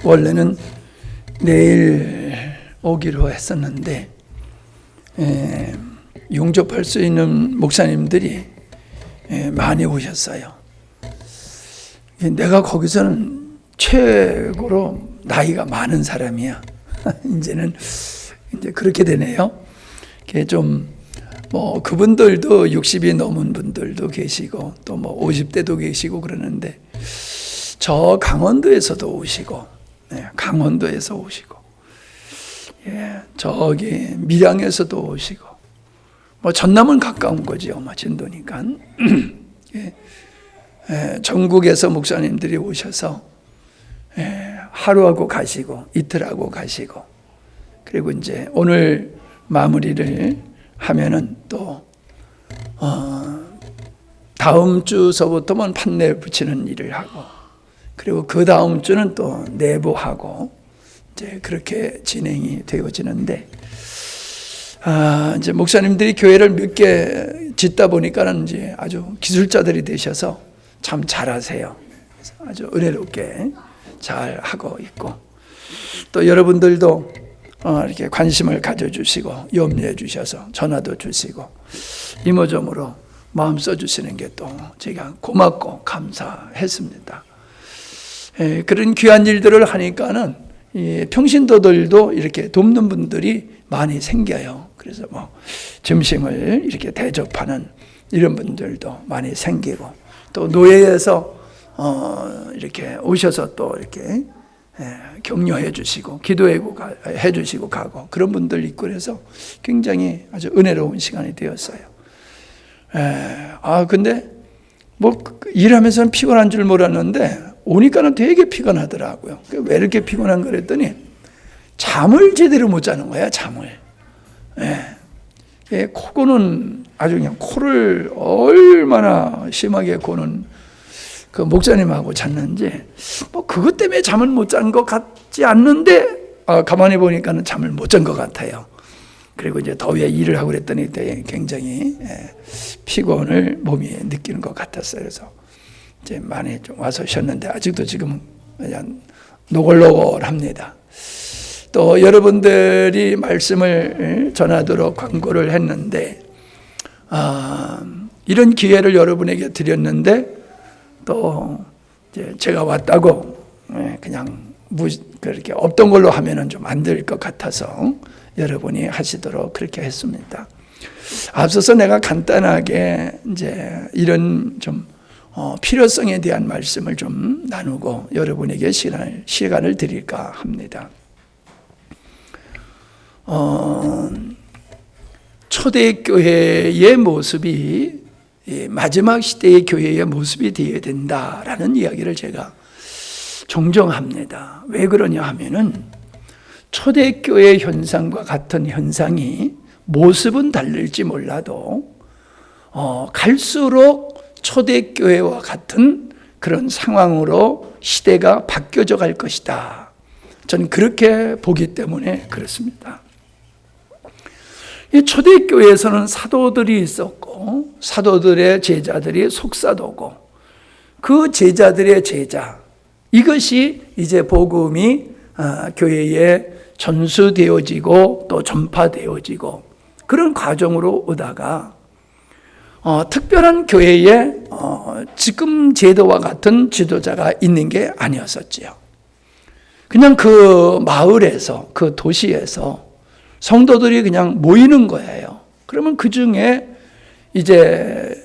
원래는 내일 오기로 했었는데 용접할 수 있는 목사님들이 많이 오셨어요. 내가 거기서는 최고로 나이가 많은 사람이야. 이제 그렇게 되네요. 좀 그분들도 60이 넘은 분들도 계시고 또 50대도 계시고 그러는데 저 강원도에서도 오시고 강원도에서 오시고 저기 밀양에서도 오시고 전남은 가까운 거지요. 진도니까. 전국에서 목사님들이 오셔서 하루하고 가시고 이틀하고 가시고 그리고 이제 오늘 마무리를 하면은 또 다음 주서부터는 판넬 붙이는 일을 하고 그리고 그 다음 주는 또 내부하고 이제 그렇게 진행이 되어지는데 이제 목사님들이 교회를 몇 개 짓다 보니까는 이제 아주 기술자들이 되셔서 참 잘하세요. 아주 은혜롭게 잘 하고 있고 또 여러분들도 이렇게 관심을 가져주시고 염려해 주셔서 전화도 주시고 이모저모로 마음 써주시는 게 또 제가 고맙고 감사했습니다. 그런 귀한 일들을 하니까는 평신도들도 이렇게 돕는 분들이 많이 생겨요. 그래서 점심을 이렇게 대접하는 이런 분들도 많이 생기고 또 노예에서 이렇게 오셔서 또 이렇게 격려해 주시고 기도해 주시고 가고 그런 분들 있고 그래서 굉장히 아주 은혜로운 시간이 되었어요. 근데 일하면서는 피곤한 줄 몰랐는데 오니까는 되게 피곤하더라고요. 왜 이렇게 피곤한 거랬더니 잠을 제대로 못 자는 거야, 잠을. 코고는 아주 그냥 코를 얼마나 심하게 고는 그 목사님하고 잤는지 그것 때문에 잠을 못 잔 것 같지 않는데 가만히 보니까는 잠을 못 잔 것 같아요. 그리고 이제 더위에 일을 하고 그랬더니 굉장히 피곤을 몸이 느끼는 것 같았어요. 그래서 이제 많이 좀 와서 쉬었는데 아직도 지금 그냥 노골노골합니다. 또 여러분들이 말씀을 전하도록 광고를 했는데 이런 기회를 여러분에게 드렸는데 또 이제 제가 왔다고 그냥 그렇게 없던 걸로 하면은 좀 안 될 것 같아서 여러분이 하시도록 그렇게 했습니다. 앞서서 내가 간단하게 이제 이런 좀 필요성에 대한 말씀을 좀 나누고 여러분에게 시간을 드릴까 합니다. 초대교회의 모습이 마지막 시대의 교회의 모습이 되어야 된다라는 이야기를 제가 종종 합니다. 왜 그러냐 하면은 초대교회 현상과 같은 현상이 모습은 다를지 몰라도 갈수록 초대교회와 같은 그런 상황으로 시대가 바뀌어져 갈 것이다. 저는 그렇게 보기 때문에 그렇습니다. 이 초대교회에서는 사도들이 있었고 사도들의 제자들이 속사도고 그 제자들의 제자 이것이 이제 복음이 교회에 전수되어지고 또 전파되어지고 그런 과정으로 오다가 특별한 교회에 지금 제도와 같은 지도자가 있는 게 아니었었지요. 그냥 그 마을에서 그 도시에서 성도들이 그냥 모이는 거예요. 그러면 그 중에 이제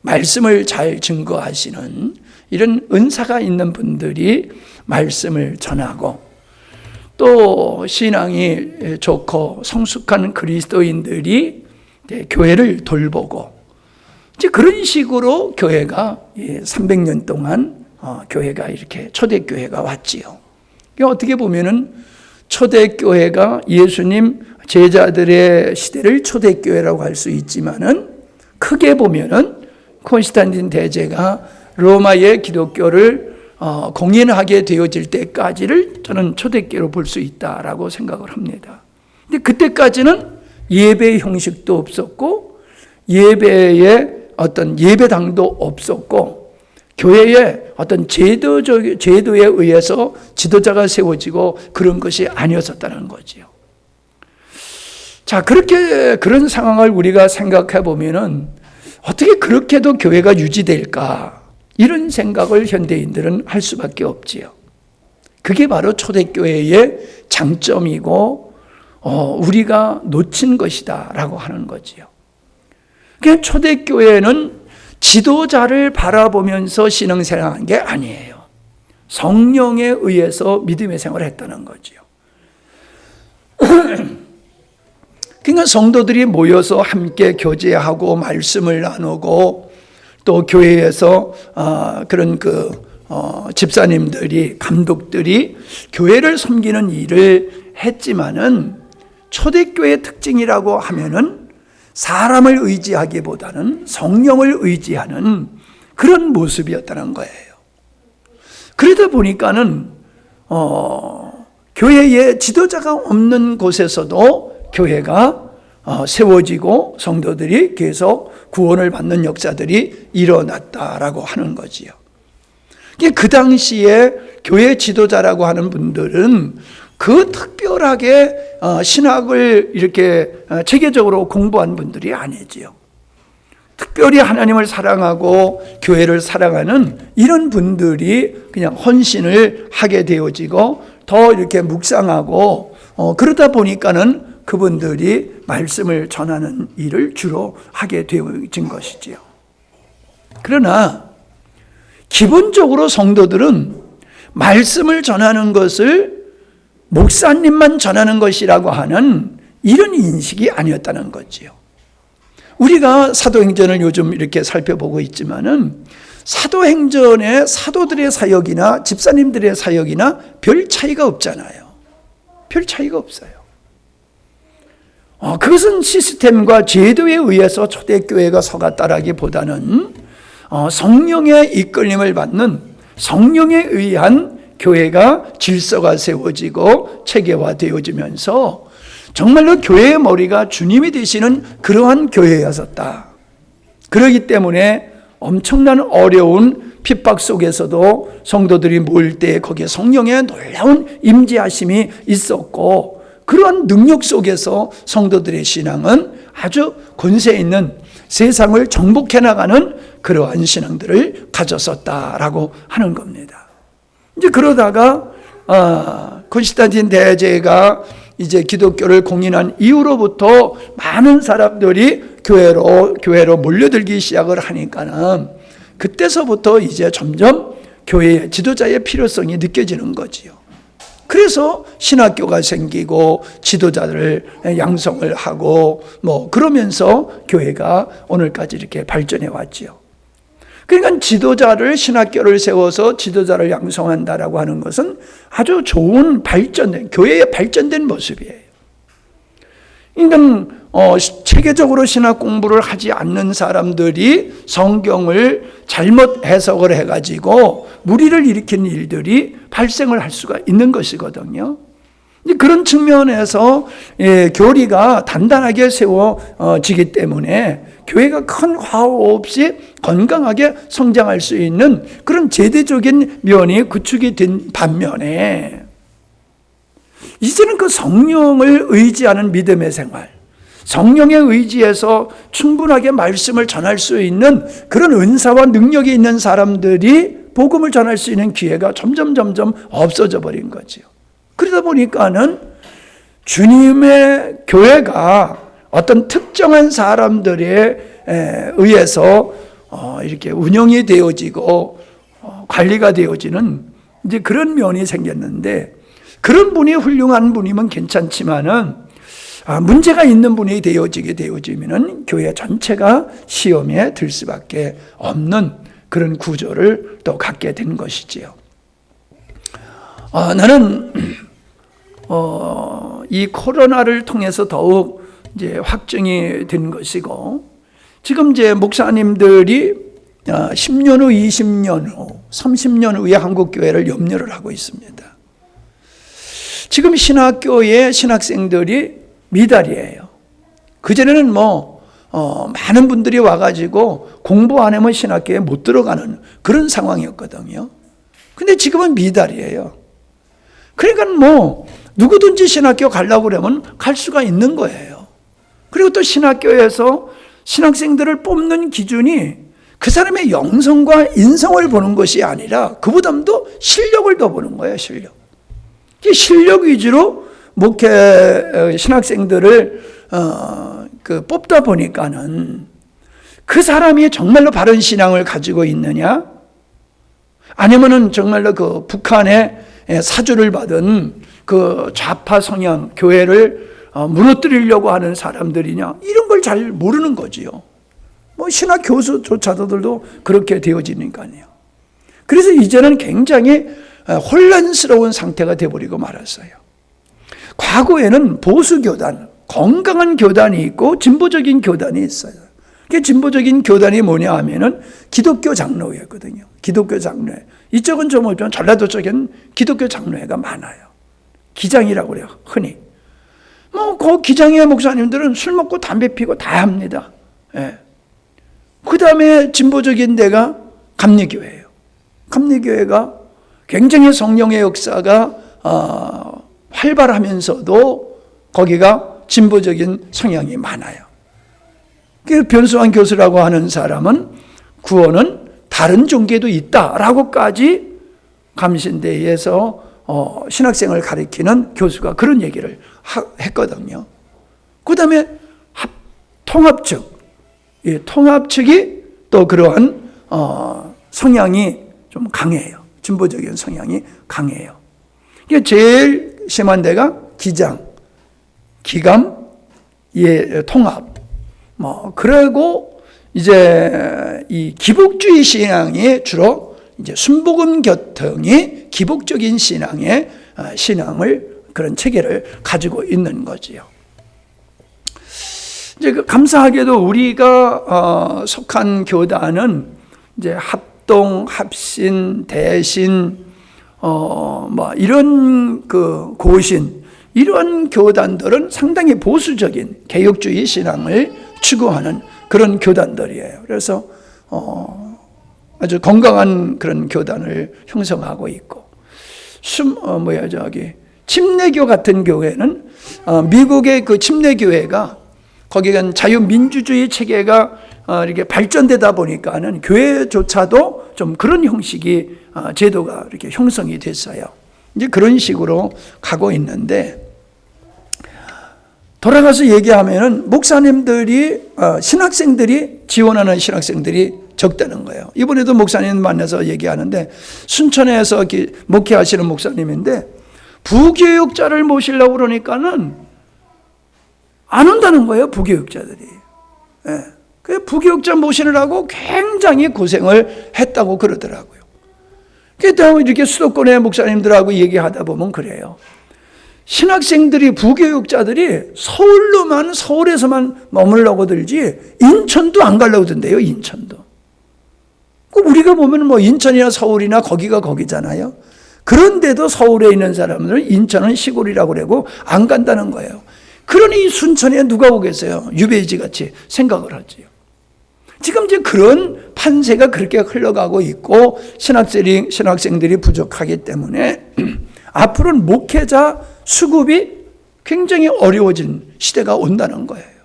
말씀을 잘 증거하시는 이런 은사가 있는 분들이 말씀을 전하고 또 신앙이 좋고 성숙한 그리스도인들이 교회를 돌보고 이제 그런 식으로 교회가 300년 동안 교회가 이렇게 초대교회가 왔지요. 어떻게 보면은 초대교회가 예수님 제자들의 시대를 초대교회라고 할 수 있지만은 크게 보면은 콘스탄틴 대제가 로마의 기독교를 공인하게 되어질 때까지를 저는 초대교회로 볼 수 있다라고 생각을 합니다. 근데 그때까지는 예배 형식도 없었고 예배의 어떤 예배당도 없었고 교회에 어떤 제도에 의해서 지도자가 세워지고 그런 것이 아니었었다는 거지요. 자, 그런 상황을 우리가 생각해 보면은 어떻게 그렇게도 교회가 유지될까? 이런 생각을 현대인들은 할 수밖에 없지요. 그게 바로 초대교회의 장점이고 우리가 놓친 것이다라고 하는 거지요. 그러니까 초대교회는 지도자를 바라보면서 신앙생활한 게 아니에요. 성령에 의해서 믿음의 생활을 했다는 거지요. 그러니까 성도들이 모여서 함께 교제하고 말씀을 나누고 또 교회에서 그런 집사님들이, 감독들이 교회를 섬기는 일을 했지만은 초대교회의 특징이라고 하면은 사람을 의지하기보다는 성령을 의지하는 그런 모습이었다는 거예요. 그러다 보니까는 교회에 지도자가 없는 곳에서도 교회가 세워지고 성도들이 계속 구원을 받는 역사들이 일어났다라고 하는 거지요. 그 당시에 교회 지도자라고 하는 분들은 그 특별하게 신학을 이렇게 체계적으로 공부한 분들이 아니지요. 특별히 하나님을 사랑하고 교회를 사랑하는 이런 분들이 그냥 헌신을 하게 되어지고 더 이렇게 묵상하고 그러다 보니까는 그분들이 말씀을 전하는 일을 주로 하게 되어진 것이지요. 그러나 기본적으로 성도들은 말씀을 전하는 것을 목사님만 전하는 것이라고 하는 이런 인식이 아니었다는 거지요. 우리가 사도행전을 요즘 이렇게 살펴보고 있지만은 사도행전의 사도들의 사역이나 집사님들의 사역이나 별 차이가 없잖아요. 별 차이가 없어요. 그것은 시스템과 제도에 의해서 초대교회가 서갔다라기보다는 성령의 이끌림을 받는 성령에 의한 교회가 질서가 세워지고 체계화되어지면서 정말로 교회의 머리가 주님이 되시는 그러한 교회였었다. 그렇기 때문에 엄청난 어려운 핍박 속에서도 성도들이 모일 때 거기에 성령의 놀라운 임재하심이 있었고 그러한 능력 속에서 성도들의 신앙은 아주 권세 있는 세상을 정복해 나가는 그러한 신앙들을 가졌었다라고 하는 겁니다. 이제 그러다가 콘스탄틴 대제가 이제 기독교를 공인한 이후로부터 많은 사람들이 교회로 몰려들기 시작을 하니까는 그때서부터 이제 점점 교회의 지도자의 필요성이 느껴지는 거지요. 그래서 신학교가 생기고 지도자를 양성을 하고 그러면서 교회가 오늘까지 이렇게 발전해 왔지요. 그러니까 지도자를 신학교를 세워서 지도자를 양성한다라고 하는 것은 아주 좋은 발전된 교회의 발전된 모습이에요. 그러니까 체계적으로 신학 공부를 하지 않는 사람들이 성경을 잘못 해석을 해가지고 무리를 일으키는 일들이 발생을 할 수가 있는 것이거든요. 그런 측면에서 교리가 단단하게 세워지기 때문에 교회가 큰 화호 없이 건강하게 성장할 수 있는 그런 제도적인 면이 구축이 된 반면에 이제는 그 성령을 의지하는 믿음의 생활, 성령에 의지해서 충분하게 말씀을 전할 수 있는 그런 은사와 능력이 있는 사람들이 복음을 전할 수 있는 기회가 점점 없어져 버린 거죠. 그러다 보니까는 주님의 교회가 어떤 특정한 사람들에 의해서 이렇게 운영이 되어지고 관리가 되어지는 이제 그런 면이 생겼는데, 그런 분이 훌륭한 분이면 괜찮지만은 문제가 있는 분이 되어지면은 교회 전체가 시험에 들 수밖에 없는 그런 구조를 또 갖게 된 것이지요. 나는 이 코로나를 통해서 더욱 이제 확증이 된 것이고, 지금 이제 목사님들이 10년 후, 20년 후, 30년 후에 한국 교회를 염려를 하고 있습니다. 지금 신학교의 신학생들이 미달이에요. 그전에는 많은 분들이 와가지고 공부 안 하면 신학교에 못 들어가는 그런 상황이었거든요. 근데 지금은 미달이에요. 그러니까 뭐 누구든지 신학교 가려고 그러면 갈 수가 있는 거예요. 그리고 또 신학교에서 신학생들을 뽑는 기준이 그 사람의 영성과 인성을 보는 것이 아니라 그보다도 실력을 더 보는 거예요. 실력 위주로 목회 신학생들을 뽑다 보니까는 그 사람이 정말로 바른 신앙을 가지고 있느냐, 아니면은 정말로 그 북한의 사주를 받은 그 좌파 성향 교회를 무너뜨리려고 하는 사람들이냐, 이런 걸 잘 모르는 거지요. 뭐 신학 교수조차도들도 그렇게 되어지니까요. 그래서 이제는 굉장히 혼란스러운 상태가 되어버리고 말았어요. 과거에는 보수교단, 건강한 교단이 있고 진보적인 교단이 있어요. 그 진보적인 교단이 뭐냐 하면은 기독교 장로회거든요. 기독교 장로회. 이쪽은 좀 어쩌면 전라도 쪽엔 기독교 장로회가 많아요. 기장이라고 그래요, 흔히. 그 기장회 목사님들은 술 먹고 담배 피고 다 합니다. 예. 그 다음에 진보적인 데가 감리교회예요. 감리교회가 굉장히 성령의 역사가 활발하면서도 거기가 진보적인 성향이 많아요. 변수환 교수라고 하는 사람은 구원은 다른 종교도 있다라고까지 감신대에서 신학생을 가르치는 교수가 그런 얘기를 했거든요. 그 다음에 통합 측이 또 그러한 성향이 좀 강해요. 진보적인 성향이 강해요. 제일 심한 데가 기감, 통합. 그리고 이제 이 기복주의 신앙이 주로 이제 순복음 교통이 기복적인 신앙을 그런 체계를 가지고 있는 거지요. 이제 감사하게도 우리가 속한 교단은 이제 합동, 합신, 대신, 이런 고신, 이런 교단들은 상당히 보수적인 개혁주의 신앙을 추구하는 그런 교단들이에요. 그래서 아주 건강한 그런 교단을 형성하고 있고, 침례교 같은 교회는 미국의 그 침례교회가 거기가 자유민주주의 체계가 이렇게 발전되다 보니까는 교회조차도 좀 그런 형식이 제도가 이렇게 형성이 됐어요. 이제 그런 식으로 가고 있는데, 돌아가서 얘기하면은 목사님들이 신학생들이 지원하는 신학생들이 적다는 거예요. 이번에도 목사님 만나서 얘기하는데, 순천에서 목회하시는 목사님인데 부교육자를 모시려고 그러니까는 안 온다는 거예요, 부교육자들이. 예. 그 부교육자 모시느라고 굉장히 고생을 했다고 그러더라고요. 그래서 이렇게 수도권의 목사님들하고 얘기하다 보면 그래요. 신학생들이, 부교육자들이 서울에서만 머물려고 들지 인천도 안 가려고 든대요, 인천도. 우리가 보면 인천이나 서울이나 거기가 거기잖아요. 그런데도 서울에 있는 사람들은 인천은 시골이라고 그러고 안 간다는 거예요. 그러니 순천에 누가 오겠어요? 유배지 같이 생각을 하지요. 지금 이제 그런 판세가 그렇게 흘러가고 있고, 신학생들이 부족하기 때문에 앞으로는 목회자 수급이 굉장히 어려워진 시대가 온다는 거예요.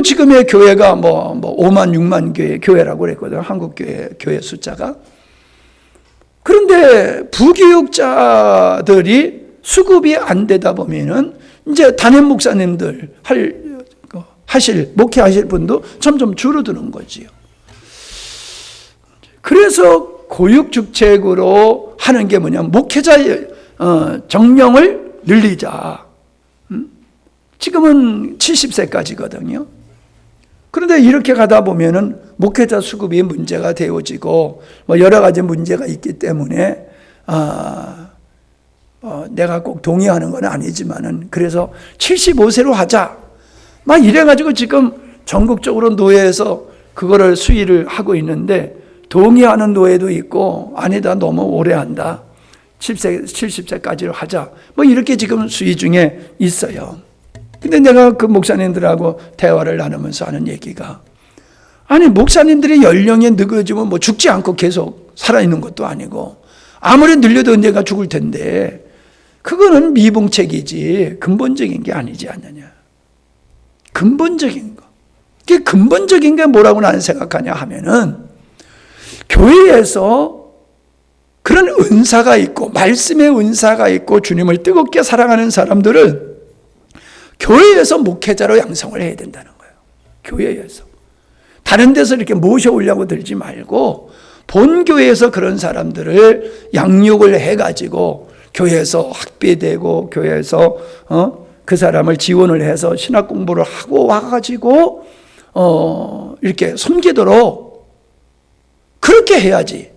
지금의 교회가 5만, 6만 교회라고 그랬거든요. 한국 교회 숫자가. 그런데 부교육자들이 수급이 안 되다 보면은 이제 담임 목사님들 목회하실 분도 점점 줄어드는 거지요. 그래서 고육축책으로 하는 게 뭐냐면 목회자 정령을 늘리자. 지금은 70세까지거든요. 그런데 이렇게 가다 보면은 목회자 수급이 문제가 되어지고 여러 가지 문제가 있기 때문에 내가 꼭 동의하는 건 아니지만은 그래서 75세로 하자. 이래가지고 지금 전국적으로 노회에서 그거를 수의를 하고 있는데, 동의하는 노회도 있고 아니다, 너무 오래 한다, 70세까지로 하자, 이렇게 지금 수의 중에 있어요. 근데 내가 그 목사님들하고 대화를 나누면서 하는 얘기가, 아니 목사님들의 연령이 늙어지면 뭐 죽지 않고 계속 살아있는 것도 아니고, 아무리 늘려도 언젠가 죽을 텐데 그거는 미봉책이지 근본적인 게 아니지 않느냐. 근본적인 거. 그게 근본적인 게 뭐라고 나는 생각하냐 하면은, 교회에서 그런 은사가 있고 말씀의 은사가 있고 주님을 뜨겁게 사랑하는 사람들은 교회에서 목회자로 양성을 해야 된다는 거예요. 교회에서. 다른 데서 이렇게 모셔오려고 들지 말고 본 교회에서 그런 사람들을 양육을 해가지고 교회에서 학비되고 교회에서 그 사람을 지원을 해서 신학 공부를 하고 와가지고 이렇게 섬기도록 그렇게 해야지.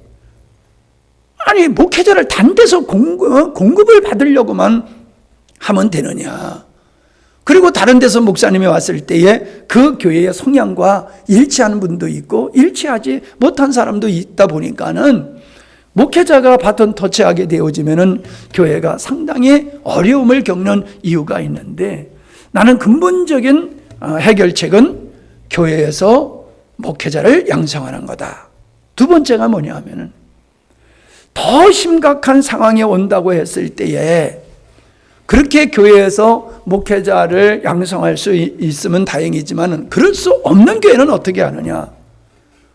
아니 목회자를 단 데서 공급을 받으려고만 하면 되느냐. 그리고 다른 데서 목사님이 왔을 때에 그 교회의 성향과 일치하는 분도 있고 일치하지 못한 사람도 있다 보니까는 목회자가 바톤 터치하게 되어지면은 교회가 상당히 어려움을 겪는 이유가 있는데, 나는 근본적인 해결책은 교회에서 목회자를 양성하는 거다. 두 번째가 뭐냐 하면은, 더 심각한 상황이 온다고 했을 때에 그렇게 교회에서 목회자를 양성할 수 있으면 다행이지만 그럴 수 없는 교회는 어떻게 하느냐.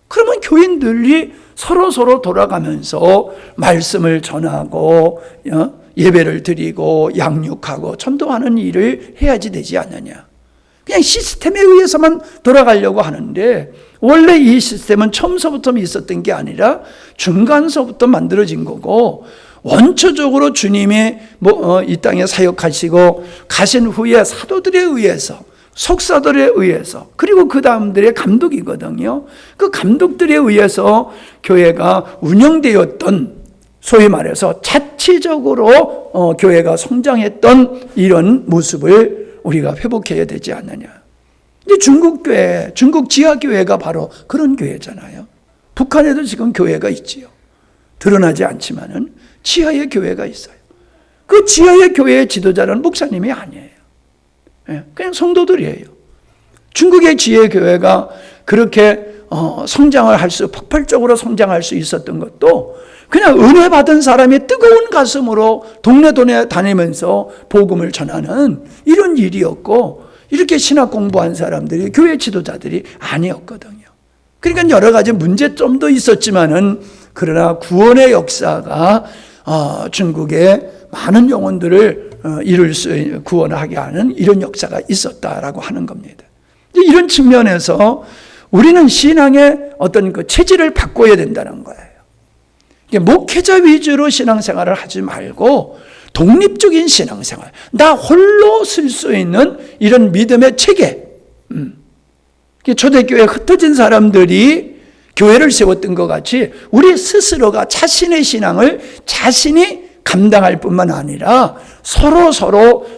그러면 교인들이 서로 돌아가면서 말씀을 전하고 예배를 드리고 양육하고 전도하는 일을 해야지 되지 않느냐. 그냥 시스템에 의해서만 돌아가려고 하는데, 원래 이 시스템은 처음서부터 있었던 게 아니라 중간서부터 만들어진 거고, 원초적으로 주님이 이 땅에 사역하시고 가신 후에 사도들에 의해서, 속사들에 의해서, 그리고 그 다음들의 감독이거든요. 그 감독들에 의해서 교회가 운영되었던, 소위 말해서 자치적으로 교회가 성장했던 이런 모습을 우리가 회복해야 되지 않느냐. 근데 중국교회, 중국 지하교회가 바로 그런 교회잖아요. 북한에도 지금 교회가 있지요. 드러나지 않지만은 지하의 교회가 있어요. 그 지하의 교회의 지도자는 목사님이 아니에요. 그냥 성도들이에요. 중국의 지하의 교회가 그렇게 성장을 폭발적으로 성장할 수 있었던 것도 그냥 은혜 받은 사람이 뜨거운 가슴으로 동네 다니면서 복음을 전하는 이런 일이었고, 이렇게 신학 공부한 사람들이 교회 지도자들이 아니었거든요. 그러니까 여러 가지 문제점도 있었지만은, 그러나 구원의 역사가 중국의 많은 영혼들을 구원하게 하는 이런 역사가 있었다라고 하는 겁니다. 이런 측면에서 우리는 신앙의 어떤 그 체질을 바꿔야 된다는 거예요. 목회자 위주로 신앙생활을 하지 말고 독립적인 신앙생활, 나 홀로 쓸 수 있는 이런 믿음의 체계. 초대교회에 흩어진 사람들이 교회를 세웠던 것 같이 우리 스스로가 자신의 신앙을 자신이 감당할 뿐만 아니라 서로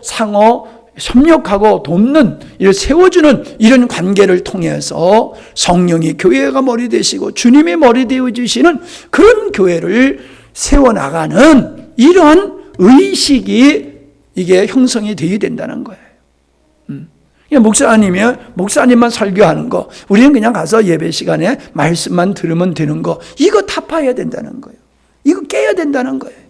상호 협력하고 돕는, 이를 세워주는 이런 관계를 통해서 성령이 교회가 머리 되시고 주님이 머리 되어주시는 그런 교회를 세워나가는 이러한 의식이 이게 형성이 되어야 된다는 거예요. 목사님만 설교하는 거, 우리는 그냥 가서 예배 시간에 말씀만 들으면 되는 거, 이거 타파해야 된다는 거예요. 이거 깨야 된다는 거예요.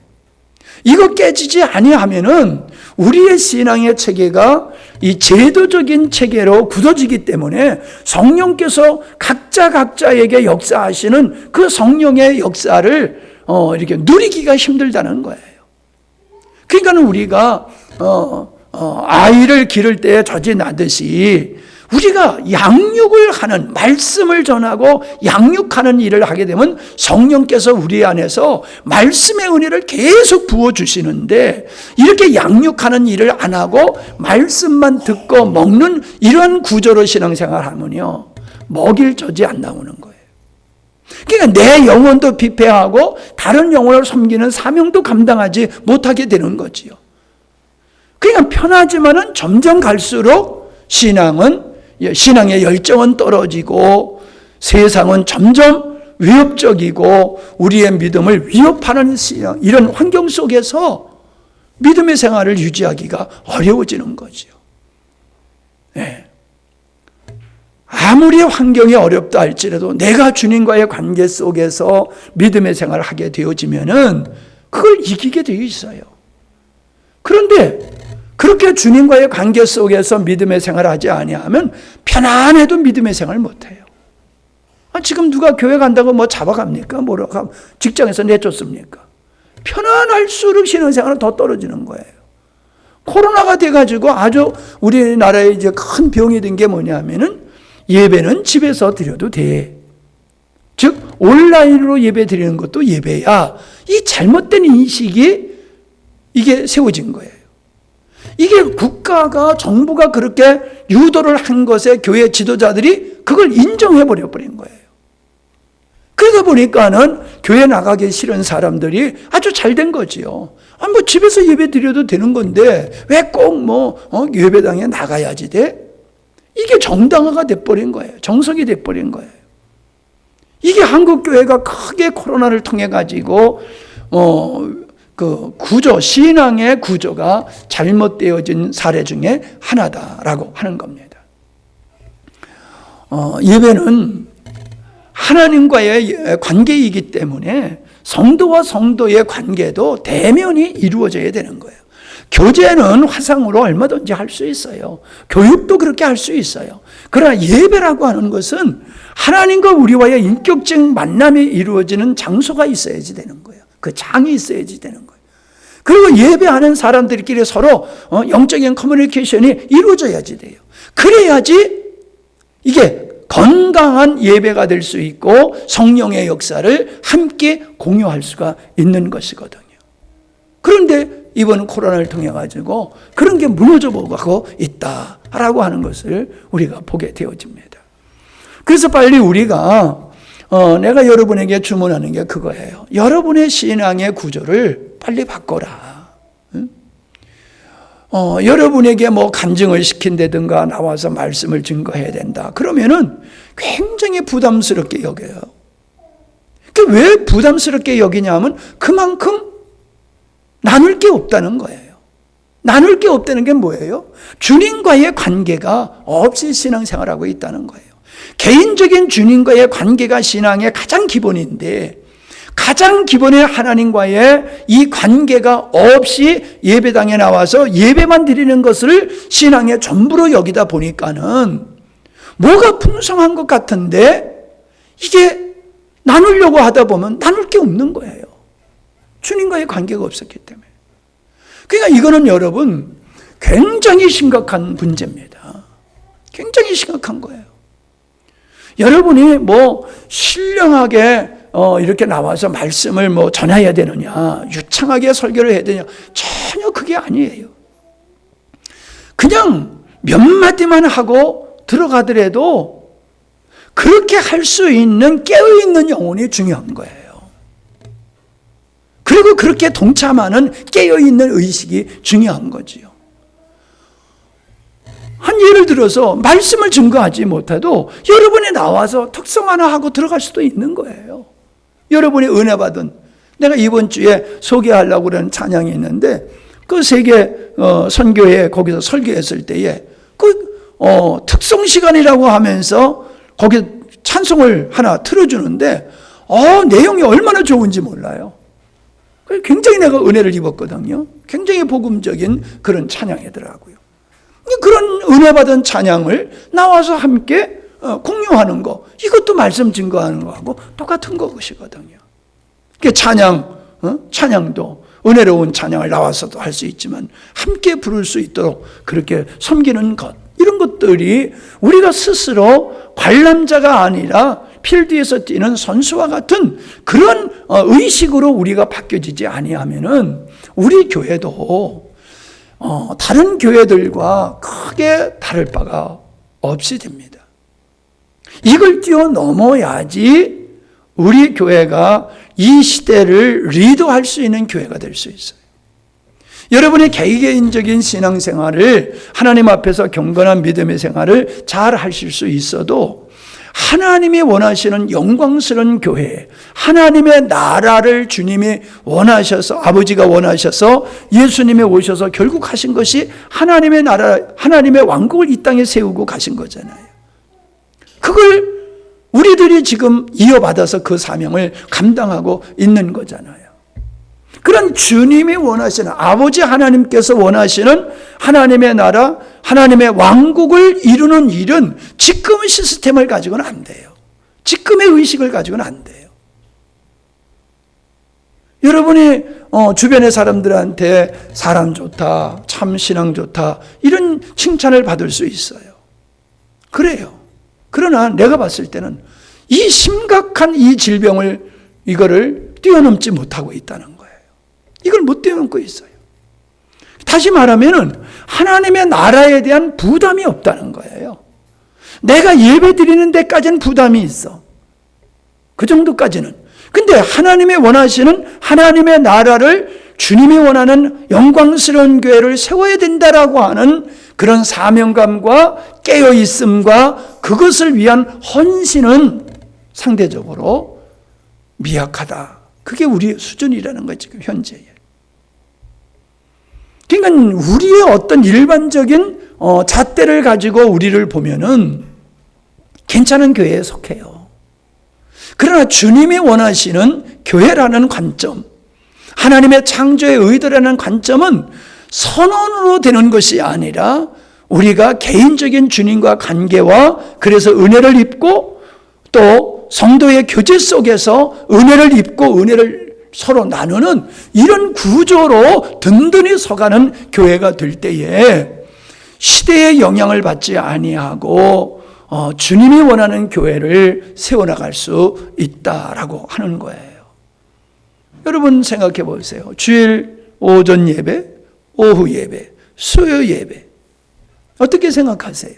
이거 깨지지 아니하면은 우리의 신앙의 체계가 이 제도적인 체계로 굳어지기 때문에 성령께서 각자에게 역사하시는 그 성령의 역사를 이렇게 누리기가 힘들다는 거예요. 그러니까 우리가 아이를 기를 때 젖이 나듯이 우리가 양육을 하는, 말씀을 전하고 양육하는 일을 하게 되면 성령께서 우리 안에서 말씀의 은혜를 계속 부어주시는데, 이렇게 양육하는 일을 안 하고 말씀만 듣고 먹는 이런 구조로 신앙생활 하면요, 먹일 젖이 안 나오는 거예요. 그러니까 내 영혼도 피폐하고 다른 영혼을 섬기는 사명도 감당하지 못하게 되는 거지요. 그러니까 편하지만은 점점 갈수록 신앙의 열정은 떨어지고 세상은 점점 위협적이고 우리의 믿음을 위협하는 이런 환경 속에서 믿음의 생활을 유지하기가 어려워지는 거죠. 예. 아무리 환경이 어렵다 할지라도 내가 주님과의 관계 속에서 믿음의 생활을 하게 되어지면은 그걸 이기게 되어 있어요. 그런데 그렇게 주님과의 관계 속에서 믿음의 생활을 하지 아니하면 편안해도 믿음의 생활을 못해요. 지금 누가 교회 간다고 뭐 잡아갑니까? 뭐라고 직장에서 내쫓습니까? 편안할수록 신앙생활은 더 떨어지는 거예요. 코로나가 돼가지고 아주 우리나라에 이제 큰 병이 된 게 뭐냐면은 예배는 집에서 드려도 돼. 즉 온라인으로 예배 드리는 것도 예배야. 이 잘못된 인식이 이게 세워진 거예요. 이게 국가가 정부가 그렇게 유도를 한 것에 교회 지도자들이 그걸 인정해버려 버린 거예요. 그러다 보니까는 교회 나가기 싫은 사람들이 아주 잘 된 거지요. 뭐 집에서 예배 드려도 되는 건데 왜 꼭 예배당에 나가야지 돼? 이게 정당화가 돼버린 거예요. 정석이 돼버린 거예요. 이게 한국 교회가 크게 코로나를 통해 가지고 그 구조, 신앙의 구조가 잘못되어진 사례 중에 하나다라고 하는 겁니다. 예배는 하나님과의 관계이기 때문에 성도와 성도의 관계도 대면이 이루어져야 되는 거예요. 교제는 화상으로 얼마든지 할 수 있어요. 교육도 그렇게 할 수 있어요. 그러나 예배라고 하는 것은 하나님과 우리와의 인격적 만남이 이루어지는 장소가 있어야지 되는 거예요. 그 장이 있어야지 되는 거예요. 그리고 예배하는 사람들끼리 서로 영적인 커뮤니케이션이 이루어져야지 돼요. 그래야지 이게 건강한 예배가 될 수 있고 성령의 역사를 함께 공유할 수가 있는 것이거든요. 그런데 이번 코로나를 통해 가지고 그런 게 무너져 보고 있다라고 하는 것을 우리가 보게 되어집니다. 그래서 빨리 우리가 내가 여러분에게 주문하는 게 그거예요. 여러분의 신앙의 구조를 빨리 바꿔라. 여러분에게 뭐 간증을 시킨다든가 나와서 말씀을 증거해야 된다. 그러면은 굉장히 부담스럽게 여겨요. 왜 부담스럽게 여기냐면 그만큼 나눌 게 없다는 거예요. 나눌 게 없다는 게 뭐예요? 주님과의 관계가 없이 신앙생활하고 있다는 거예요. 개인적인 주님과의 관계가 신앙의 가장 기본인데 가장 기본의 하나님과의 이 관계가 없이 예배당에 나와서 예배만 드리는 것을 신앙의 전부로 여기다 보니까는 뭐가 풍성한 것 같은데 이게 나누려고 하다 보면 나눌 게 없는 거예요. 주님과의 관계가 없었기 때문에. 그러니까 이거는 여러분 굉장히 심각한 문제입니다. 굉장히 심각한 거예요. 여러분이 뭐 신령하게 이렇게 나와서 말씀을 전해야 되느냐, 유창하게 설교를 해야 되느냐, 전혀 그게 아니에요. 그냥 몇 마디만 하고 들어가더라도 그렇게 할 수 있는 깨어있는 영혼이 중요한 거예요. 그리고 그렇게 동참하는 깨어있는 의식이 중요한 거지요. 한 예를 들어서 말씀을 증거하지 못해도 여러분이 나와서 특성 하나 하고 들어갈 수도 있는 거예요. 여러분이 은혜 받은, 내가 이번 주에 소개하려고 그러는 찬양이 있는데 그 세계 선교회 거기서 설교했을 때에 특성 시간이라고 하면서 거기 찬송을 하나 틀어주는데 내용이 얼마나 좋은지 몰라요. 굉장히 내가 은혜를 입었거든요. 굉장히 복음적인 그런 찬양이더라고요. 그런 은혜 받은 찬양을 나와서 함께 공유하는 거, 이것도 말씀 증거하는 거하고 똑같은 것이거든요. 찬양도 은혜로운 찬양을 나와서도 할 수 있지만 함께 부를 수 있도록 그렇게 섬기는 것, 이런 것들이 우리가 스스로 관람자가 아니라 필드에서 뛰는 선수와 같은 그런 의식으로 우리가 바뀌어지지 아니하면은 우리 교회도 다른 교회들과 크게 다를 바가 없이 됩니다. 이걸 뛰어넘어야지 우리 교회가 이 시대를 리드할 수 있는 교회가 될 수 있어요. 여러분의 개개인적인 신앙생활을 하나님 앞에서 경건한 믿음의 생활을 잘 하실 수 있어도 하나님이 원하시는 영광스러운 교회, 하나님의 나라를 주님이 원하셔서, 아버지가 원하셔서 예수님이 오셔서 결국 하신 것이 하나님의 나라, 하나님의 왕국을 이 땅에 세우고 가신 거잖아요. 그걸 우리들이 지금 이어받아서 그 사명을 감당하고 있는 거잖아요. 그런 주님이 원하시는, 아버지 하나님께서 원하시는 하나님의 나라, 하나님의 왕국을 이루는 일은 지금의 시스템을 가지고는 안 돼요. 지금의 의식을 가지고는 안 돼요. 여러분이 주변의 사람들한테 사람 좋다, 참 신앙 좋다, 이런 칭찬을 받을 수 있어요. 그래요. 그러나 내가 봤을 때는 이 심각한 이 질병을, 이거를 뛰어넘지 못하고 있다는 거예요. 이걸 못 뛰어넘고 있어요. 다시 말하면은 하나님의 나라에 대한 부담이 없다는 거예요. 내가 예배 드리는 데까지는 부담이 있어. 그 정도까지는. 근데 하나님이 원하시는 하나님의 나라를, 주님이 원하는 영광스러운 교회를 세워야 된다라고 하는 그런 사명감과 깨어있음과 그것을 위한 헌신은 상대적으로 미약하다. 그게 우리의 수준이라는 거죠, 지금 현재에. 그러니까 우리의 어떤 일반적인 잣대를 가지고 우리를 보면은 괜찮은 교회에 속해요. 그러나 주님이 원하시는 교회라는 관점, 하나님의 창조의 의도라는 관점은 선언으로 되는 것이 아니라 우리가 개인적인 주님과 관계와, 그래서 은혜를 입고 또 성도의 교제 속에서 은혜를 입고 은혜를 서로 나누는 이런 구조로 든든히 서가는 교회가 될 때에 시대의 영향을 받지 아니하고 주님이 원하는 교회를 세워나갈 수 있다라고 하는 거예요. 여러분 생각해 보세요. 주일 오전 예배, 오후 예배, 수요 예배, 어떻게 생각하세요?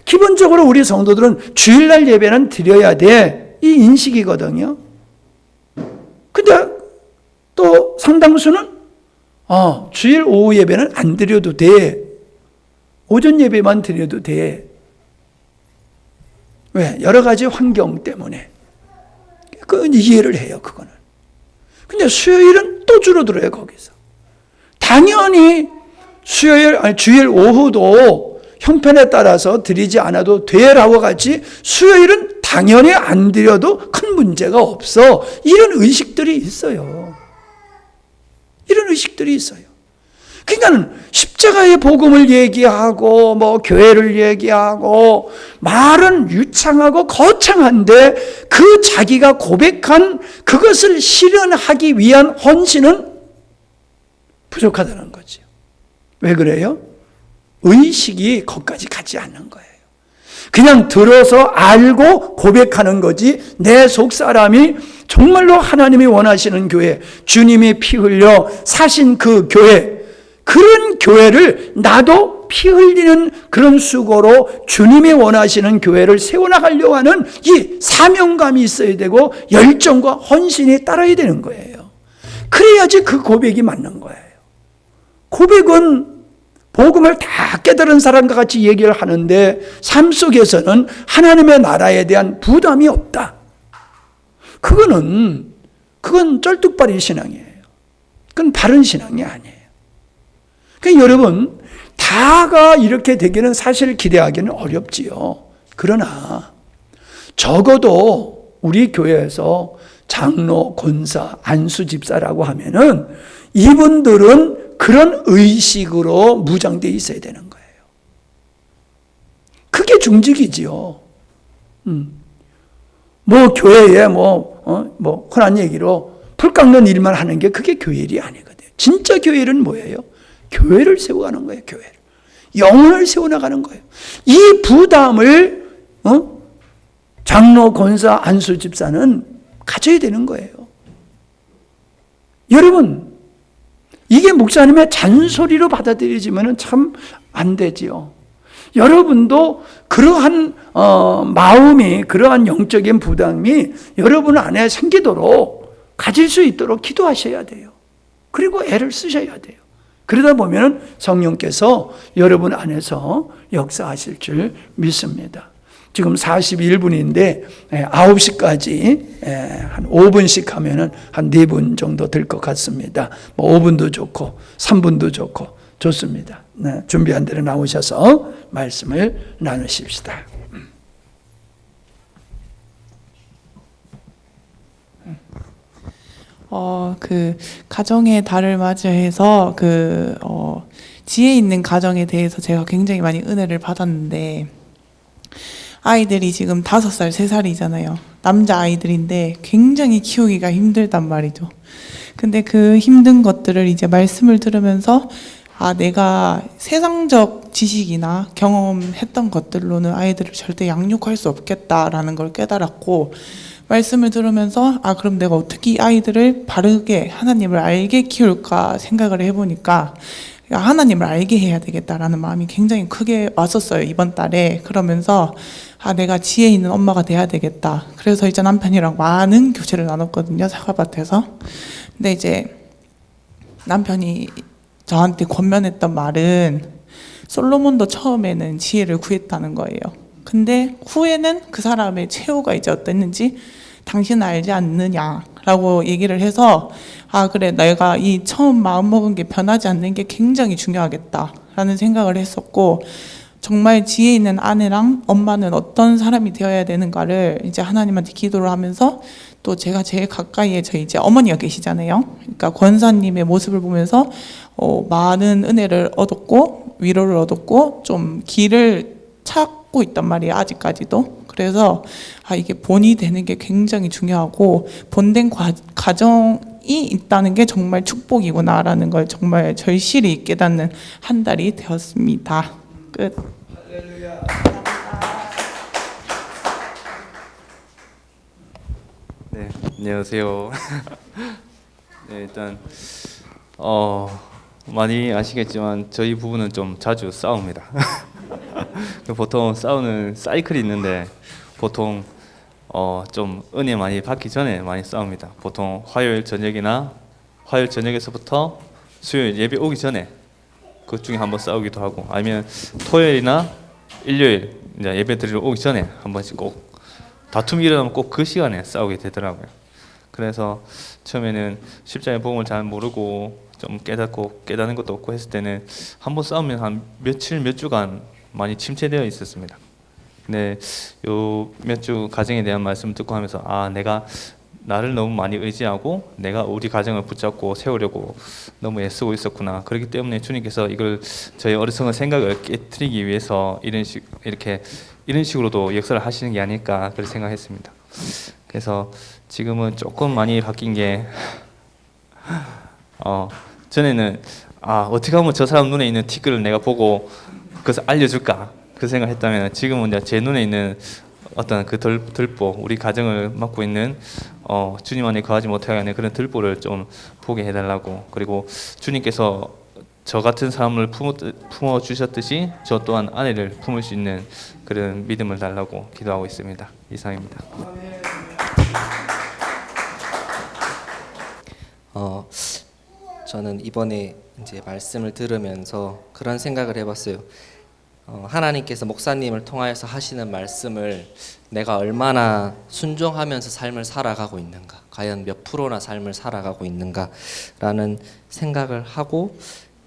기본적으로 우리 성도들은 주일날 예배는 드려야 돼, 이 인식이거든요. 근데 또 상당수는 주일 오후 예배는 안 드려도 돼, 오전 예배만 드려도 돼. 왜? 여러 가지 환경 때문에. 그건 이해를 해요, 그거는. 근데 수요일은 또 줄어들어요, 거기서. 당연히 주일 오후도 형편에 따라서 드리지 않아도 돼라고 같이 수요일은 당연히 안 드려도 큰 문제가 없어. 이런 의식들이 있어요. 이런 의식들이 있어요. 그러니까 십자가의 복음을 얘기하고 교회를 얘기하고 말은 유창하고 거창한데 그 자기가 고백한 그것을 실현하기 위한 헌신은 부족하다는 거죠. 왜 그래요? 의식이 거기까지 가지 않는 거예요. 그냥 들어서 알고 고백하는 거지, 내 속사람이 정말로 하나님이 원하시는 교회, 주님이 피 흘려 사신 그 교회, 그런 교회를 나도 피 흘리는 그런 수고로 주님이 원하시는 교회를 세워나가려고 하는 이 사명감이 있어야 되고 열정과 헌신이 따라야 되는 거예요. 그래야지 그 고백이 맞는 거예요. 고백은 복음을 다 깨달은 사람과 같이 얘기를 하는데 삶 속에서는 하나님의 나라에 대한 부담이 없다. 그건 쩔뚝발이 신앙이에요. 그건 바른 신앙이 아니에요. 그러니까 여러분, 다가 이렇게 되기는 사실 기대하기는 어렵지요. 그러나 적어도 우리 교회에서 장로, 권사, 안수 집사라고 하면은 이분들은 그런 의식으로 무장되어 있어야 되는 거예요. 그게 중직이지요. 교회에 흔한 얘기로 풀 깎는 일만 하는 게 그게 교회 일이 아니거든요. 진짜 교회 일은 뭐예요? 교회를 세워가는 거예요. 교회를. 영혼을 세워나가는 거예요. 이 부담을 장로, 권사, 안수 집사는 가져야 되는 거예요. 여러분, 이게 목사님의 잔소리로 받아들여지면 참 안 되지요. 여러분도 그러한 마음이, 그러한 영적인 부담이 여러분 안에 생기도록, 가질 수 있도록 기도하셔야 돼요. 그리고 애를 쓰셔야 돼요. 그러다 보면 성령께서 여러분 안에서 역사하실 줄 믿습니다. 지금 41분인데 9시까지 한 5분씩 하면은 한 4분 정도 될 것 같습니다. 뭐 5분도 좋고 3분도 좋고 좋습니다. 네, 준비한 대로 나오셔서 말씀을 나누십시다. 그 가정의 달을 맞이해서 지혜 있는 가정에 대해서 제가 굉장히 많이 은혜를 받았는데, 아이들이 지금 5살, 3살이잖아요. 남자 아이들인데 굉장히 키우기가 힘들단 말이죠. 근데 그 힘든 것들을 이제 말씀을 들으면서 내가 세상적 지식이나 경험했던 것들로는 아이들을 절대 양육할 수 없겠다라는 걸 깨달았고, 말씀을 들으면서 그럼 내가 어떻게 이 아이들을 바르게 하나님을 알게 키울까 생각을 해보니까 하나님을 알게 해야 되겠다라는 마음이 굉장히 크게 왔었어요, 이번 달에. 그러면서 내가 지혜 있는 엄마가 돼야 되겠다. 그래서 이제 남편이랑 많은 교제를 나눴거든요, 사과밭에서. 근데 이제 남편이 저한테 권면했던 말은, 솔로몬도 처음에는 지혜를 구했다는 거예요. 근데 후에는 그 사람의 최후가 이제 어땠는지 당신은 알지 않느냐라고 얘기를 해서, 그래, 내가 이 처음 마음먹은 게 변하지 않는 게 굉장히 중요하겠다라는 생각을 했었고, 정말 지혜 있는 아내랑 엄마는 어떤 사람이 되어야 되는가를 이제 하나님한테 기도를 하면서, 또 제가 제일 가까이에 저희 이제 어머니가 계시잖아요. 그러니까 권사님의 모습을 보면서 많은 은혜를 얻었고 위로를 얻었고 좀 길을 찾고 있단 말이에요, 아직까지도. 그래서 이게 본이 되는 게 굉장히 중요하고 본된 가정이 있다는 게 정말 축복이구나라는 걸 정말 절실히 깨닫는 한 달이 되었습니다. 끝. 할렐루야. 네, 안녕하세요. 네, 일단 많이 아시겠지만 저희 부부는 좀 자주 싸웁니다. 보통 싸우는 사이클이 있는데, 보통 좀 은혜 많이 받기 전에 많이 싸웁니다. 보통 화요일 저녁에서부터 수요일 예배 오기 전에 그 중에 한번 싸우기도 하고, 아니면 토요일이나 일요일 이제 예배 드리러 오기 전에 한 번씩 꼭 다툼이 일어나면 꼭 그 시간에 싸우게 되더라고요. 그래서 처음에는 십자가의 복음을 잘 모르고 좀 깨닫는 것도 없고 했을 때는 한번 싸우면 한 며칠 몇 주간 많이 침체되어 있었습니다. 근데 요 몇 주 가정에 대한 말씀을 듣고 하면서 내가 나를 너무 많이 의지하고 내가 우리 가정을 붙잡고 세우려고 너무 애쓰고 있었구나. 그렇기 때문에 주님께서 이걸 저희 어리석은 생각을 깨트리기 위해서 이런 식으로도 역사를 하시는 게 아닐까 그렇게 생각했습니다. 그래서 지금은 조금 많이 바뀐 게, 전에는 어떻게 하면 저 사람 눈에 있는 티끌을 내가 보고 그것을 알려줄까 그 생각했다면, 지금은 이제 제 눈에 있는 어떤 그 들보, 우리 가정을 맡고 있는 주님 안에 거하지 못하게 하는 그런 들보를 좀 보게 해달라고, 그리고 주님께서 저 같은 사람을 품어 주셨듯이 저 또한 아내를 품을 수 있는 그런 믿음을 달라고 기도하고 있습니다. 이상입니다. 저는 이번에 이제 말씀을 들으면서 그런 생각을 해봤어요. 하나님께서 목사님을 통하여서 하시는 말씀을 내가 얼마나 순종하면서 삶을 살아가고 있는가, 과연 몇 프로나 삶을 살아가고 있는가라는 생각을 하고,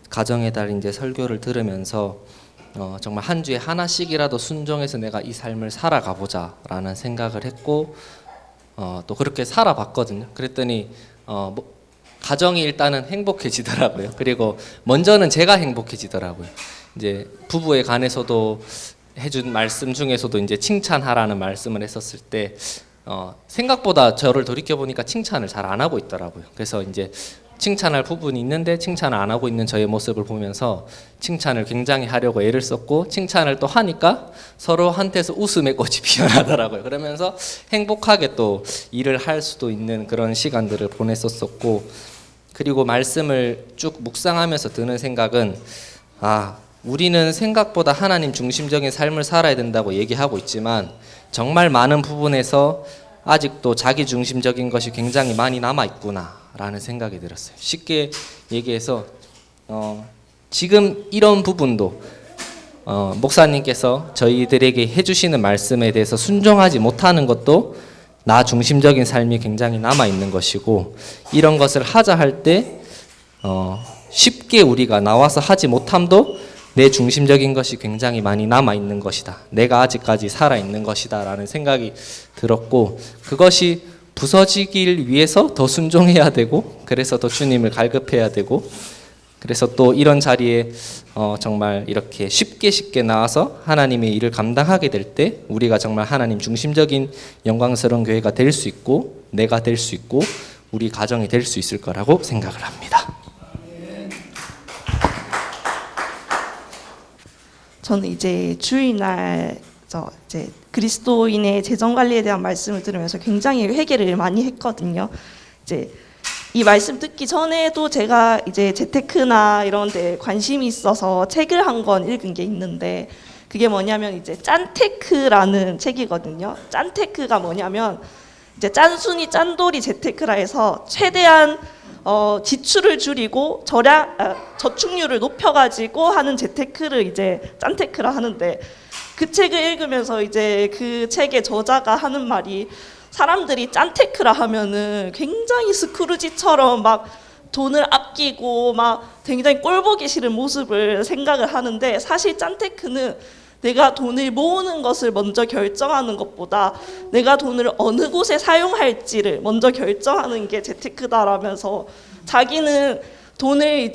가정의 달 이제 설교를 들으면서 정말 한 주에 하나씩이라도 순종해서 내가 이 삶을 살아가 보자라는 생각을 했고, 또 그렇게 살아봤거든요. 그랬더니 가정이 일단은 행복해지더라고요. 그리고 먼저는 제가 행복해지더라고요. 이제 부부에 관해서도 해준 말씀 중에서도 이제 칭찬하라는 말씀을 했었을 때 생각보다 저를 돌이켜 보니까 칭찬을 잘 안 하고 있더라고요. 그래서 이제 칭찬할 부분이 있는데 칭찬을 안 하고 있는 저의 모습을 보면서 칭찬을 굉장히 하려고 애를 썼고, 칭찬을 또 하니까 서로 한테서 웃음의 꽃이 피어나더라고요. 그러면서 행복하게 또 일을 할 수도 있는 그런 시간들을 보냈었고, 그리고 말씀을 쭉 묵상하면서 드는 생각은, 우리는 생각보다 하나님 중심적인 삶을 살아야 된다고 얘기하고 있지만 정말 많은 부분에서 아직도 자기 중심적인 것이 굉장히 많이 남아있구나라는 생각이 들었어요. 쉽게 얘기해서 지금 이런 부분도 목사님께서 저희들에게 해주시는 말씀에 대해서 순종하지 못하는 것도 나 중심적인 삶이 굉장히 남아 있는 것이고, 이런 것을 하자 할 때 쉽게 우리가 나와서 하지 못함도 내 중심적인 것이 굉장히 많이 남아 있는 것이다. 내가 아직까지 살아 있는 것이다 라는 생각이 들었고, 그것이 부서지길 위해서 더 순종해야 되고, 그래서 더 주님을 갈급해야 되고, 그래서 또 이런 자리에 정말 이렇게 쉽게 나와서 하나님의 일을 감당하게 될 때 우리가 정말 하나님 중심적인 영광스러운 교회가 될 수 있고, 내가 될 수 있고, 우리 가정이 될 수 있을 거라고 생각을 합니다. 저는 이제 주일날 이제 그리스도인의 재정 관리에 대한 말씀을 들으면서 굉장히 회개를 많이 했거든요. 이제 이 말씀 듣기 전에도 제가 이제 재테크나 이런 데 관심이 있어서 책을 한 권 읽은 게 있는데, 그게 뭐냐면 이제 짠테크라는 책이거든요. 짠테크가 뭐냐면 이제 짠순이 짠돌이 재테크라 해서 최대한 지출을 줄이고 저축률을 높여가지고 하는 재테크를 이제 짠테크라 하는데, 그 책을 읽으면서 이제 그 책의 저자가 하는 말이, 사람들이 짠테크라 하면은 굉장히 스크루지처럼 막 돈을 아끼고 막 굉장히 꼴보기 싫은 모습을 생각을 하는데, 사실 짠테크는 내가 돈을 모으는 것을 먼저 결정하는 것보다 내가 돈을 어느 곳에 사용할지를 먼저 결정하는 게 재테크다라면서, 자기는 돈을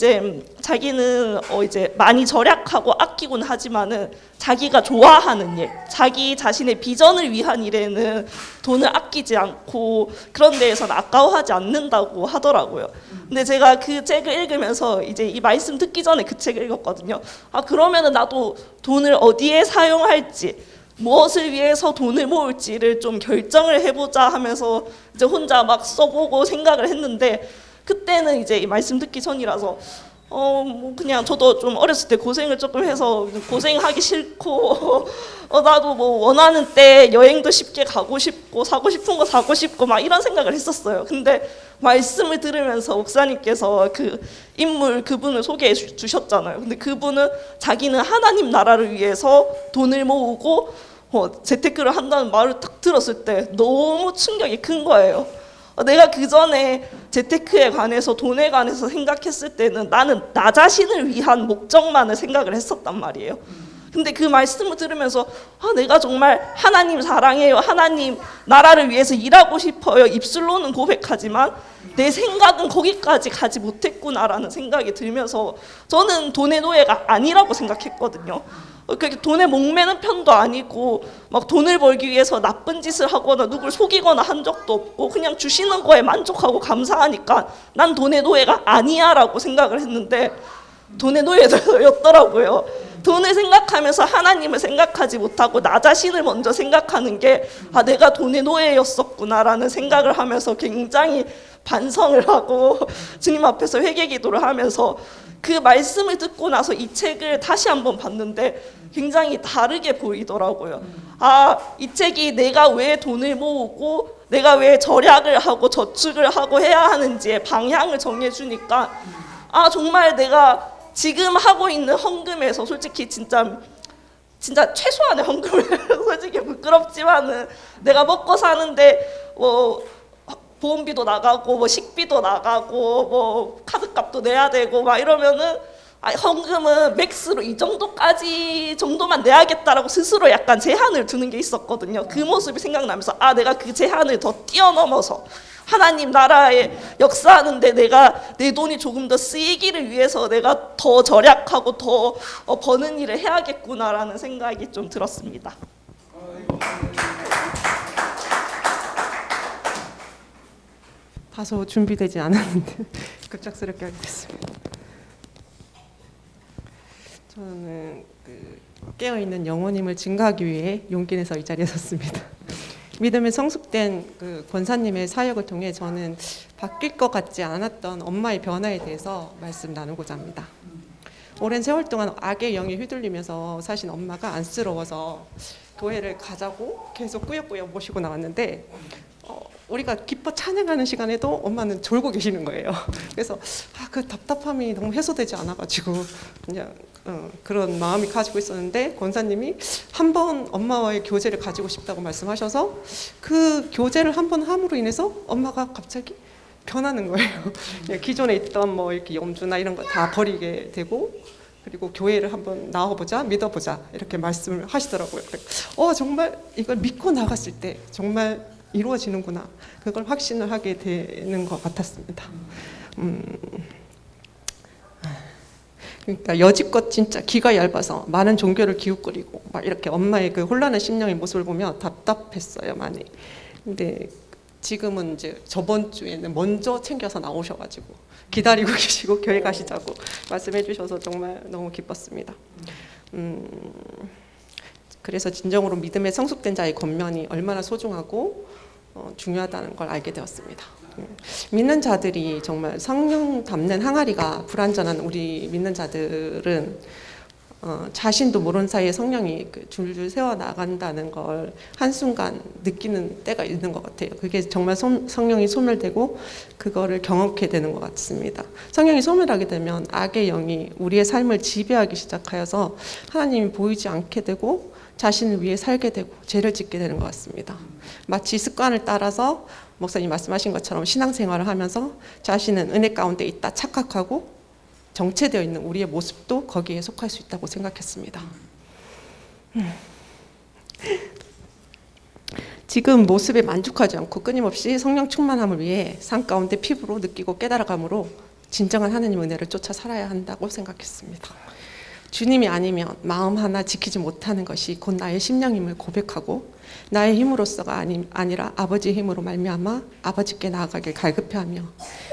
자기는 이제 많이 절약하고 아끼곤 하지만은 자기가 좋아하는 일, 자기 자신의 비전을 위한 일에는 돈을 아끼지 않고 그런 데에서는 아까워하지 않는다고 하더라고요. 근데 제가 그 책을 읽으면서 이제 이 말씀 듣기 전에 그 책을 읽었거든요. 그러면은 나도 돈을 어디에 사용할지, 무엇을 위해서 돈을 모을지를 좀 결정을 해보자 하면서 이제 혼자 막 써보고 생각을 했는데, 그때는 이제 이 말씀 듣기 전이라서 뭐 그냥 저도 좀 어렸을 때 고생을 조금 해서 고생하기 싫고 나도 뭐 원하는 때 여행도 쉽게 가고 싶고 사고 싶은 거 사고 싶고 막 이런 생각을 했었어요. 근데 말씀을 들으면서 목사님께서 그 인물 그분을 소개해 주셨잖아요. 근데 그분은 자기는 하나님 나라를 위해서 돈을 모으고 재테크를 한다는 말을 딱 들었을 때 너무 충격이 큰 거예요. 내가 그 전에 재테크에 관해서 돈에 관해서 생각했을 때는 나는 나 자신을 위한 목적만을 생각을 했었단 말이에요. 근데 그 말씀을 들으면서 내가 정말 하나님 사랑해요, 하나님 나라를 위해서 일하고 싶어요, 입술로는 고백하지만 내 생각은 거기까지 가지 못했구나라는 생각이 들면서, 저는 돈의 노예가 아니라고 생각했거든요. 그렇게 돈에 목매는 편도 아니고 막 돈을 벌기 위해서 나쁜 짓을 하거나 누굴 속이거나 한 적도 없고, 그냥 주시는 거에 만족하고 감사하니까 난 돈의 노예가 아니야 라고 생각을 했는데, 돈의 노예였더라고요. 돈을 생각하면서 하나님을 생각하지 못하고 나 자신을 먼저 생각하는 게 내가 돈의 노예였었구나라는 생각을 하면서 굉장히 반성을 하고 주님 앞에서 회개 기도를 하면서, 그 말씀을 듣고 나서 이 책을 다시 한번 봤는데 굉장히 다르게 보이더라고요. 이 책이 내가 왜 돈을 모으고 내가 왜 절약을 하고 저축을 하고 해야 하는지의 방향을 정해주니까, 정말 내가 지금 하고 있는 헌금에서 솔직히 진짜 최소한의 헌금을 솔직히 부끄럽지만은 내가 먹고 사는데 보험비도 나가고 식비도 나가고 카드값도 내야 되고 막 이러면은 헌금은 맥스로 이 정도만 내야겠다라고 스스로 약간 제한을 두는 게 있었거든요. 그 모습이 생각나면서 내가 그 제한을 더 뛰어넘어서 하나님 나라에 역사하는데 내가 내 돈이 조금 더 쓰이기를 위해서 내가 더 절약하고 더 버는 일을 해야겠구나라는 생각이 좀 들었습니다. 다소 준비되지 않았는데 급작스럽게 하게 됐습니다. 저는 깨어있는 영혼임을 증거하기 위해 용기 내서 이 자리에 섰습니다. 믿음에 성숙된 권사님의 사역을 통해 저는 바뀔 것 같지 않았던 엄마의 변화에 대해서 말씀 나누고자 합니다. 오랜 세월 동안 악의 영에 휘둘리면서 사신 엄마가 안쓰러워서 교회를 가자고 계속 꾸역꾸역 모시고 나왔는데 우리가 기뻐 찬양하는 시간에도 엄마는 졸고 계시는 거예요. 그래서 그 답답함이 너무 해소되지 않아가지고 그냥 그런 마음이 가지고 있었는데 권사님이 한 번 엄마와의 교제를 가지고 싶다고 말씀하셔서 그 교제를 한 번 함으로 인해서 엄마가 갑자기 변하는 거예요. 기존에 있던 뭐 이렇게 염주나 이런 거 다 버리게 되고 그리고 교회를 한번 나와보자, 믿어보자 이렇게 말씀을 하시더라고요. 정말 이걸 믿고 나갔을 때 정말 이루어지는구나. 그걸 확신을 하게 되는 것 같았습니다. 그러니까 여지껏 진짜 기가 얇아서 많은 종교를 기웃거리고 막 이렇게 엄마의 그 혼란한 심령의 모습을 보며 답답했어요, 많이. 근데 지금은 이제 저번 주에는 먼저 챙겨서 나오셔가지고 기다리고 계시고 교회 가시자고 말씀해 주셔서 정말 너무 기뻤습니다. 그래서 진정으로 믿음에 성숙된 자의 권면이 얼마나 소중하고 중요하다는 걸 알게 되었습니다. 믿는 자들이 정말 성령 담는 항아리가 불완전한 우리 믿는 자들은 자신도 모르는 사이에 성령이 줄줄 세워 나간다는 걸 한순간 느끼는 때가 있는 것 같아요. 그게 정말 성령이 소멸되고 그거를 경험하게 되는 것 같습니다. 성령이 소멸하게 되면 악의 영이 우리의 삶을 지배하기 시작하여서 하나님이 보이지 않게 되고 자신을 위해 살게 되고 죄를 짓게 되는 것 같습니다. 마치 습관을 따라서 목사님 말씀하신 것처럼 신앙생활을 하면서 자신은 은혜 가운데 있다 착각하고 정체되어 있는 우리의 모습도 거기에 속할 수 있다고 생각했습니다. 지금 모습에 만족하지 않고 끊임없이 성령 충만함을 위해 삶 가운데 피부로 느끼고 깨달아감으로 진정한 하나님 은혜를 쫓아 살아야 한다고 생각했습니다. 주님이 아니면 마음 하나 지키지 못하는 것이 곧 나의 심령임을 고백하고 나의 힘으로서가 아니라 아버지의 힘으로 말미암아 아버지께 나아가길 갈급해하며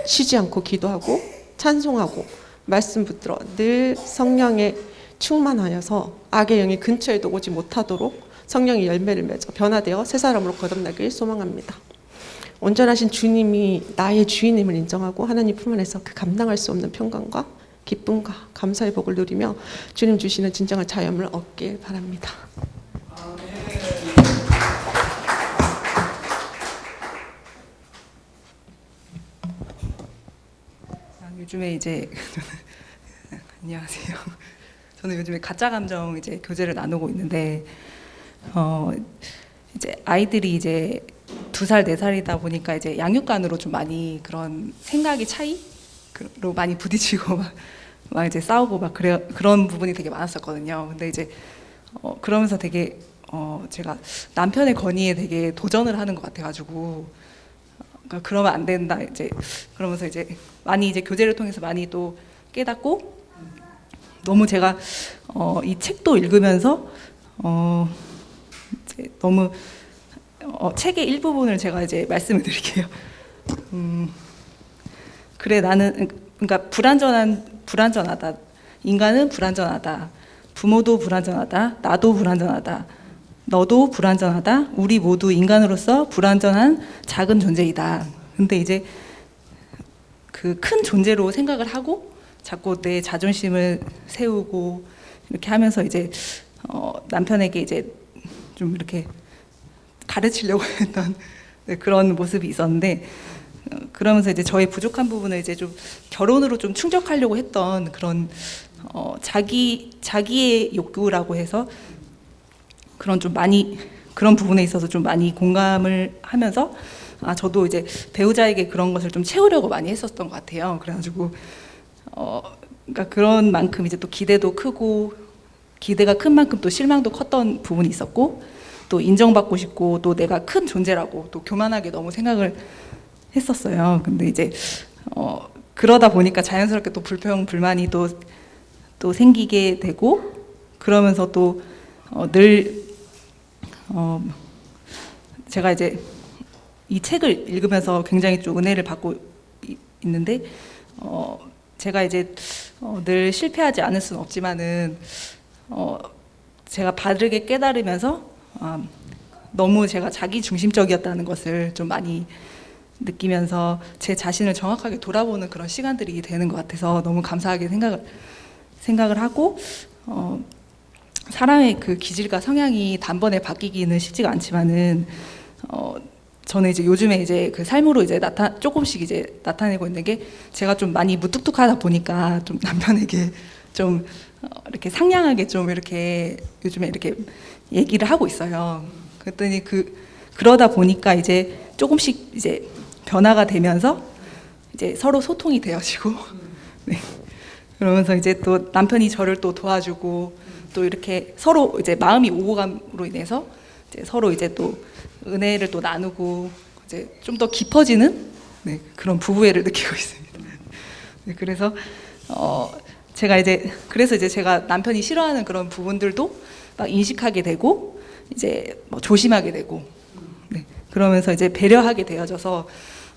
쉬지 않고 기도하고 찬송하고 말씀 붙들어 늘 성령에 충만하여서 악의 영이 근처에도 오지 못하도록 성령의 열매를 맺어 변화되어 새 사람으로 거듭나길 소망합니다. 온전하신 주님이 나의 주인임을 인정하고 하나님 품 안에서 그 감당할 수 없는 평강과 기쁨과 감사의 복을 누리며 주님 주시는 진정한 자유함을 얻길 바랍니다. 요즘에 이제 안녕하세요. 저는 요즘에 가짜 감정 이제 교제를 나누고 있는데 이제 아이들이 이제 2살, 4살이다 보니까 이제 양육관으로 좀 많이 그런 생각의 차이로 많이 부딪히고 막 이제 싸우고 막 그런 부분이 되게 많았었거든요. 근데 이제 그러면서 되게 제가 남편의 건의에 되게 도전을 하는 것 같아가지고 그러니까 그러면 안 된다 이제 그러면서 이제 많이 이제 교제를 통해서 많이 또 깨닫고 너무 제가 이 책도 읽으면서 이제 너무 책의 일부분을 제가 이제 말씀을 드릴게요. 그래 나는 그러니까 불완전하다. 인간은 불완전하다. 부모도 불완전하다. 나도 불완전하다. 너도 불완전하다. 우리 모두 인간으로서 불완전한 작은 존재이다. 근데 이제 그 큰 존재로 생각을 하고 자꾸 내 자존심을 세우고 이렇게 하면서 이제 남편에게 이제 좀 이렇게 가르치려고 했던 그런 모습이 있었는데 그러면서 이제 저의 부족한 부분을 이제 좀 결혼으로 좀 충족하려고 했던 그런 자기의 욕구라고 해서 그런 좀 많이 그런 부분에 있어서 좀 많이 공감을 하면서 저도 이제 배우자에게 그런 것을 좀 채우려고 많이 했었던 것 같아요. 그래가지고 그러니까 그런 만큼 이제 또 기대도 크고 기대가 큰 만큼 또 실망도 컸던 부분이 있었고 또 인정받고 싶고 또 내가 큰 존재라고 또 교만하게 너무 생각을 했었어요. 근데 이제 그러다 보니까 자연스럽게 또 불평 불만이 또 생기게 되고 그러면서 또 늘 제가 이제 이 책을 읽으면서 굉장히 좀 은혜를 받고 있는데 제가 이제 늘 실패하지 않을 수는 없지만은 제가 바르게 깨달으면서 너무 제가 자기 중심적이었다는 것을 좀 많이 느끼면서 제 자신을 정확하게 돌아보는 그런 시간들이 되는 것 같아서 너무 감사하게 생각을 하고 사람의 그 기질과 성향이 단번에 바뀌기는 쉽지가 않지만은 저는 이제 요즘에 이제 그 삶으로 이제 조금씩 이제 나타내고 있는 게 제가 좀 많이 무뚝뚝하다 보니까 좀 남편에게 좀 이렇게 상냥하게 좀 이렇게 요즘에 이렇게 얘기를 하고 있어요. 그랬더니 그러다 보니까 이제 조금씩 이제 변화가 되면서 이제 서로 소통이 되어지고 네. 그러면서 이제 또 남편이 저를 또 도와주고 또 이렇게 서로 이제 마음이 오고 감으로 인해서 이제 서로 이제 또 은혜를 또 나누고 이제 좀 더 깊어지는 네, 그런 부부애를 느끼고 있습니다. 네, 그래서 제가 이제 그래서 이제 제가 남편이 싫어하는 그런 부분들도 막 인식하게 되고 이제 뭐 조심하게 되고 네, 그러면서 이제 배려하게 되어져서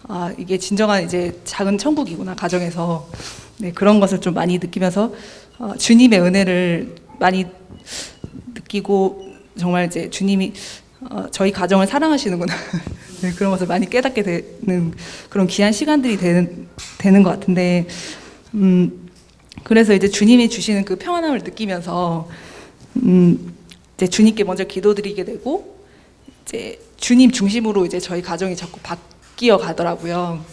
아 이게 진정한 이제 작은 천국이구나 가정에서 네, 그런 것을 좀 많이 느끼면서 주님의 은혜를 많이 느끼고 정말 이제 주님이 저희 가정을 사랑하시는구나 네, 그런 것을 많이 깨닫게 되는 그런 귀한 시간들이 되는 것 같은데 그래서 이제 주님이 주시는 그 평안함을 느끼면서 이제 주님께 먼저 기도드리게 되고 이제 주님 중심으로 이제 저희 가정이 자꾸 바뀌어 가더라고요.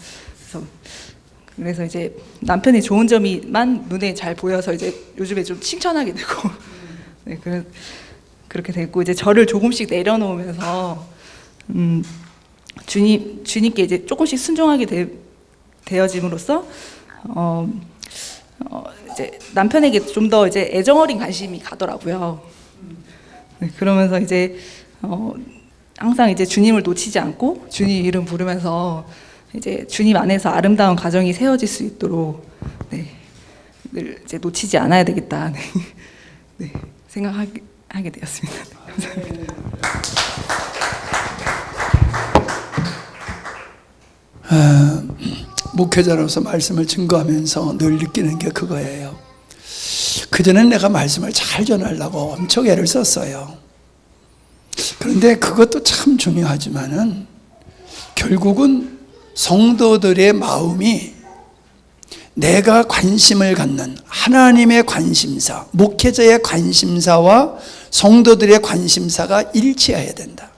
그래서 이제 남편의 좋은 점이만 눈에 잘 보여서 이제 요즘에 좀 칭찬하게 되고 네, 그렇게 됐고 이제 저를 조금씩 내려놓으면서 주님께 이제 조금씩 순종하게 되어짐으로써 이제 남편에게 좀 더 이제 애정어린 관심이 가더라고요. 네, 그러면서 이제 항상 이제 주님을 놓치지 않고 주님 이름 부르면서 이제 주님 안에서 아름다운 가정이 세워질 수 있도록 네, 늘 이제 놓치지 않아야 되겠다 네, 네, 생각하게 되었습니다. 감사합니다. 목회자로서 말씀을 증거하면서 늘 느끼는 게 그거예요. 그전엔 내가 말씀을 잘 전하려고 엄청 애를 썼어요. 그런데 그것도 참 중요하지만은 결국은 성도들의 마음이 내가 관심을 갖는 하나님의 관심사, 목회자의 관심사와 성도들의 관심사가 일치해야 된다.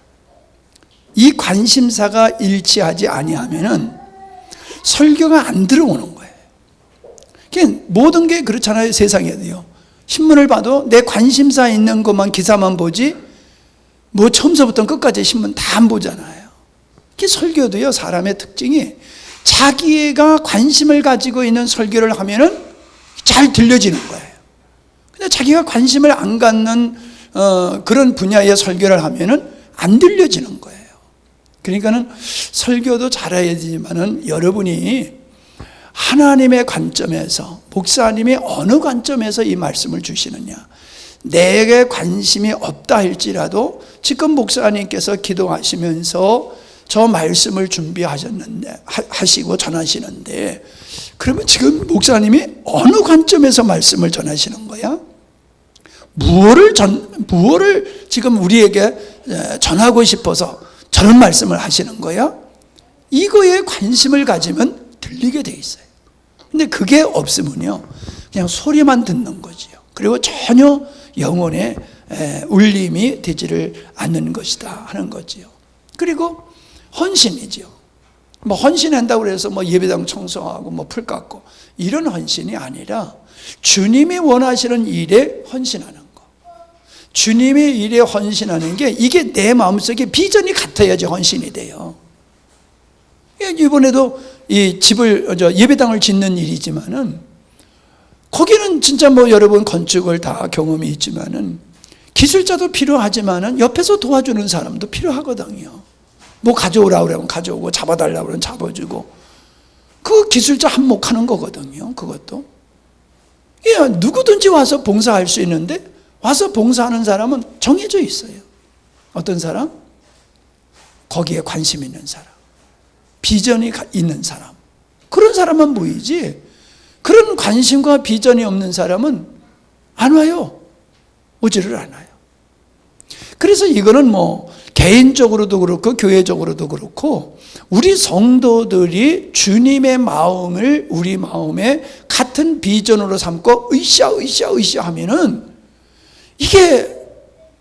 이 관심사가 일치하지 아니하면은 설교가 안 들어오는 거예요. 그러니까 모든 게 그렇잖아요. 세상에도요. 신문을 봐도 내 관심사 있는 것만 기사만 보지 뭐 처음서부터 끝까지 신문 다 안 보잖아요. 설교도요, 사람의 특징이 자기가 관심을 가지고 있는 설교를 하면은 잘 들려지는 거예요. 근데 자기가 관심을 안 갖는 그런 분야의 설교를 하면은 안 들려지는 거예요. 그러니까는 설교도 잘해야지만은 여러분이 하나님의 관점에서, 목사님이 어느 관점에서 이 말씀을 주시느냐, 내게 관심이 없다 할지라도 지금 목사님께서 기도하시면서 저 말씀을 준비하셨는데 하시고 전하시는데, 그러면 지금 목사님이 어느 관점에서 말씀을 전하시는 거야? 무엇을 지금 우리에게 전하고 싶어서 저런 말씀을 하시는 거야? 이거에 관심을 가지면 들리게 돼 있어요. 근데 그게 없으면요, 그냥 소리만 듣는 거지요. 그리고 전혀 영혼의 울림이 되지를 않는 것이다 하는 거지요. 그리고 헌신이죠. 뭐 헌신한다고 해서 뭐 예배당 청소하고 뭐 풀 깎고 이런 헌신이 아니라 주님이 원하시는 일에 헌신하는 거. 주님의 일에 헌신하는 게 이게 내 마음속에 비전이 같아야지 헌신이 돼요. 이번에도 이 집을 예배당을 짓는 일이지만은 거기는 진짜 뭐 여러분 건축을 다 경험이 있지만은 기술자도 필요하지만은 옆에서 도와주는 사람도 필요하거든요. 뭐 가져오라고 그러면 가져오고 잡아달라고 그러면 잡아주고, 그 기술자 한몫하는 거거든요. 그것도 누구든지 와서 봉사할 수 있는데 와서 봉사하는 사람은 정해져 있어요. 어떤 사람? 거기에 관심 있는 사람, 비전이 있는 사람, 그런 사람만 모이지 그런 관심과 비전이 없는 사람은 안 와요. 오지를 않아요. 그래서 이거는 뭐 개인적으로도 그렇고 교회적으로도 그렇고 우리 성도들이 주님의 마음을 우리 마음에 같은 비전으로 삼고 으쌰 하면은 이게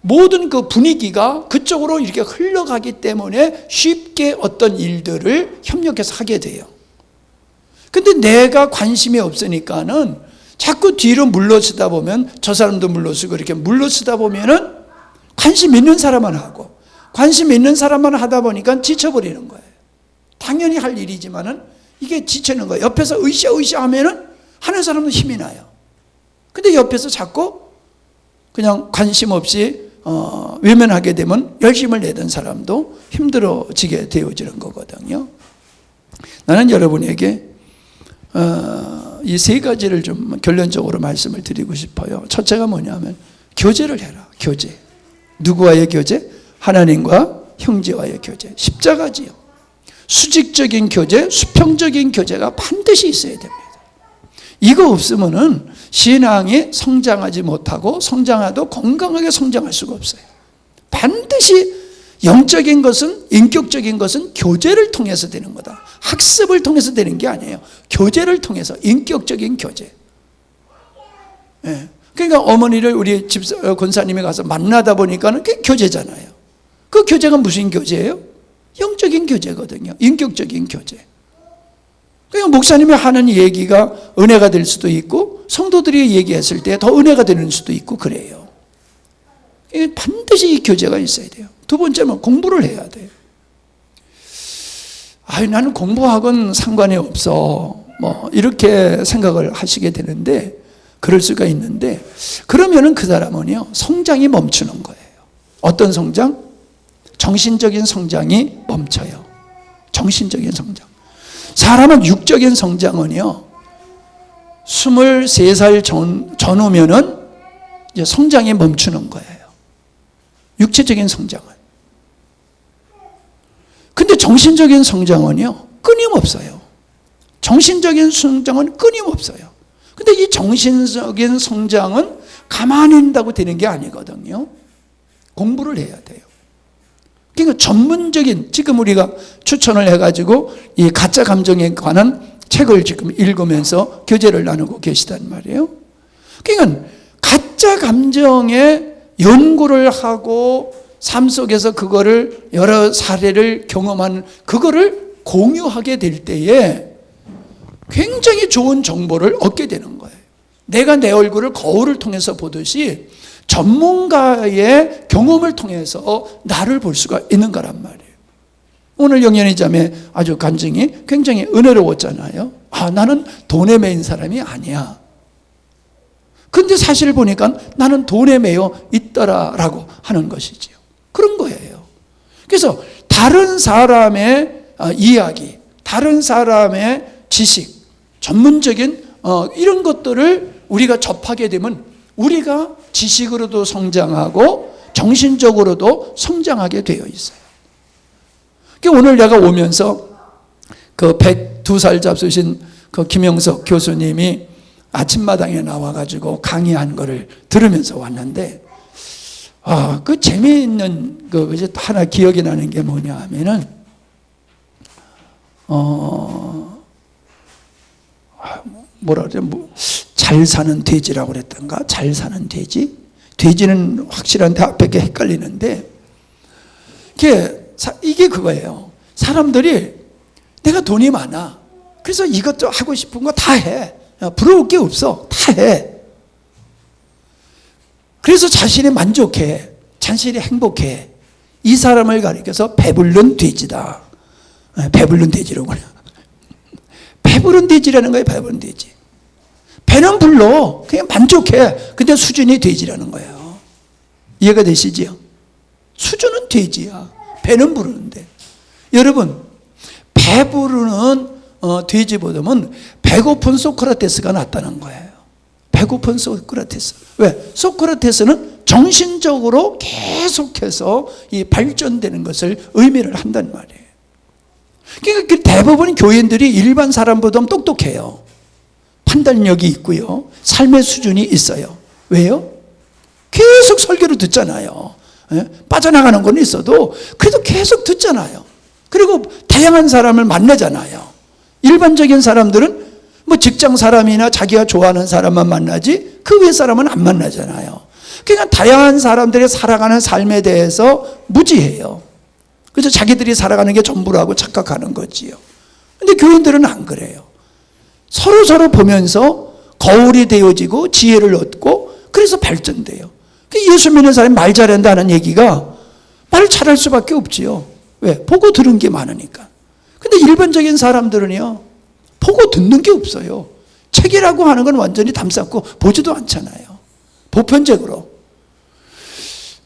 모든 그 분위기가 그쪽으로 이렇게 흘러가기 때문에 쉽게 어떤 일들을 협력해서 하게 돼요. 근데 내가 관심이 없으니까는 자꾸 뒤로 물러서다 보면 저 사람도 물러서고 이렇게 물러서다 보면은 관심 있는 사람만 하고 관심 있는 사람만 하다 보니까 지쳐버리는 거예요. 당연히 할 일이지만은 이게 지치는 거예요. 옆에서 으쌰으쌰 하면은 하는 사람도 힘이 나요. 근데 옆에서 자꾸 그냥 관심 없이 외면하게 되면 열심을 내던 사람도 힘들어지게 되어지는 거거든요. 나는 여러분에게 이 세 가지를 좀 결론적으로 말씀을 드리고 싶어요. 첫째가 뭐냐면 교제를 해라. 교제. 누구와의 교제? 하나님과 형제와의 교제. 십자가지요. 수직적인 교제, 수평적인 교제가 반드시 있어야 됩니다. 이거 없으면은 신앙이 성장하지 못하고 성장해도 건강하게 성장할 수가 없어요. 반드시 영적인 것은, 인격적인 것은 교제를 통해서 되는 거다. 학습을 통해서 되는 게 아니에요. 교제를 통해서, 인격적인 교제. 예. 그러니까 어머니를 우리 권사님이 가서 만나다 보니까는 그게 교제잖아요. 그 교제가 무슨 교제예요? 영적인 교제거든요. 인격적인 교제. 그러니까 목사님이 하는 얘기가 은혜가 될 수도 있고 성도들이 얘기했을 때 더 은혜가 되는 수도 있고 그래요. 반드시 이 교제가 있어야 돼요. 두 번째는 공부를 해야 돼요. 나는 공부하고는 상관이 없어. 이렇게 생각을 하시게 되는데 그럴 수가 있는데 그러면은 그 사람은요 성장이 멈추는 거예요. 어떤 성장? 정신적인 성장이 멈춰요. 정신적인 성장. 사람은 육적인 성장은요 23살 전후면은 이제 성장이 멈추는 거예요. 육체적인 성장은. 근데 정신적인 성장은요 끊임없어요. 정신적인 성장은 끊임없어요. 근데 이 정신적인 성장은 가만히 있다고 되는 게 아니거든요. 공부를 해야 돼요. 그러니까 전문적인, 지금 우리가 추천을 해가지고 이 가짜 감정에 관한 책을 지금 읽으면서 교제를 나누고 계시단 말이에요. 그러니까 가짜 감정에 연구를 하고 삶 속에서 그거를 여러 사례를 경험한 그거를 공유하게 될 때에 굉장히 좋은 정보를 얻게 되는 거예요. 내가 내 얼굴을 거울을 통해서 보듯이 전문가의 경험을 통해서 나를 볼 수가 있는 거란 말이에요. 오늘 영연이 자매 아주 간증이 굉장히 은혜로웠잖아요. 나는 돈에 매인 사람이 아니야. 근데 사실 보니까 나는 돈에 매여 있더라라고 하는 것이지요. 그런 거예요. 그래서 다른 사람의 이야기, 다른 사람의 지식, 전문적인 이런 것들을 우리가 접하게 되면 우리가 지식으로도 성장하고 정신적으로도 성장하게 되어 있어요. 오늘 내가 오면서 그 102살 잡수신 그 김영석 교수님이 아침마당에 나와가지고 강의한 거를 들으면서 왔는데, 그 재미있는 그 이제 하나 기억이 나는 게 뭐냐 하면은, 뭐라 그래, 잘 사는 돼지라고 그랬던가? 잘 사는 돼지? 돼지는 확실한데 앞에 게 헷갈리는데, 이게 그거예요. 사람들이 내가 돈이 많아. 그래서 이것도 하고 싶은 거 다 해. 부러울 게 없어. 다 해. 그래서 자신이 만족해. 자신이 행복해. 이 사람을 가리켜서 배부른 돼지다. 배부른 돼지라고 그래요. 배부른 돼지라는 거예요. 배부른 돼지. 배는 불러. 그냥 만족해. 근데 수준이 돼지라는 거예요. 이해가 되시지요? 수준은 돼지야. 배는 부르는데. 여러분, 배부르는 돼지보다는 배고픈 소크라테스가 낫다는 거예요. 배고픈 소크라테스. 왜? 소크라테스는 정신적으로 계속해서 이 발전되는 것을 의미를 한단 말이에요. 그러니까 대부분 교인들이 일반 사람보다 똑똑해요. 판단력이 있고요. 삶의 수준이 있어요. 왜요? 계속 설교를 듣잖아요. 빠져나가는 건 있어도 그래도 계속 듣잖아요. 그리고 다양한 사람을 만나잖아요. 일반적인 사람들은 직장 사람이나 자기가 좋아하는 사람만 만나지 그 외 사람은 안 만나잖아요. 그러니까 다양한 사람들이 살아가는 삶에 대해서 무지해요. 그래서 자기들이 살아가는 게 전부라고 착각하는 거지요. 근데 교인들은 안 그래요. 서로 보면서 거울이 되어지고 지혜를 얻고 그래서 발전돼요. 예수 믿는 사람이 말 잘한다는 얘기가 말 잘할 수밖에 없지요. 왜? 보고 들은 게 많으니까. 근데 일반적인 사람들은요, 보고 듣는 게 없어요. 책이라고 하는 건 완전히 담쌓고 보지도 않잖아요. 보편적으로.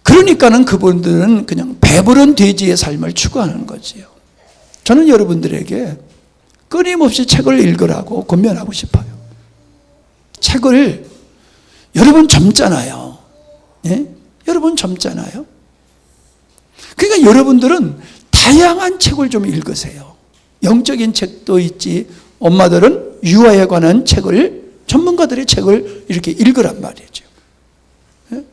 그러니까는 그분들은 그냥 배부른 돼지의 삶을 추구하는 거지요. 저는 여러분들에게 끊임없이 책을 읽으라고 권면하고 싶어요. 책을, 여러분 젊잖아요. 예? 여러분 젊잖아요. 그러니까 여러분들은 다양한 책을 좀 읽으세요. 영적인 책도 있지, 엄마들은 유아에 관한 책을, 전문가들의 책을 이렇게 읽으란 말이죠. 예?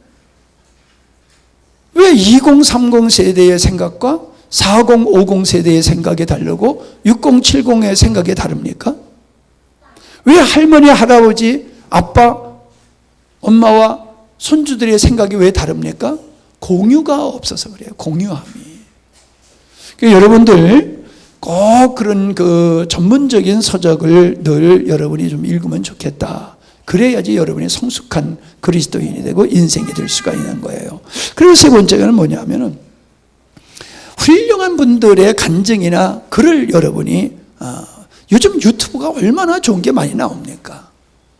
왜 2030 세대의 생각과 40, 50 세대의 생각이 다르고 60, 70의 생각이 다릅니까? 왜 할머니, 할아버지, 아빠, 엄마와 손주들의 생각이 왜 다릅니까? 공유가 없어서 그래요. 공유함이. 그러니까 여러분들 꼭 그런 그 전문적인 서적을 늘 여러분이 좀 읽으면 좋겠다. 그래야지 여러분이 성숙한 그리스도인이 되고 인생이 될 수가 있는 거예요. 그리고 세 번째는 뭐냐면은 훌륭한 분들의 간증이나 글을 여러분이 요즘 유튜브가 얼마나 좋은 게 많이 나옵니까?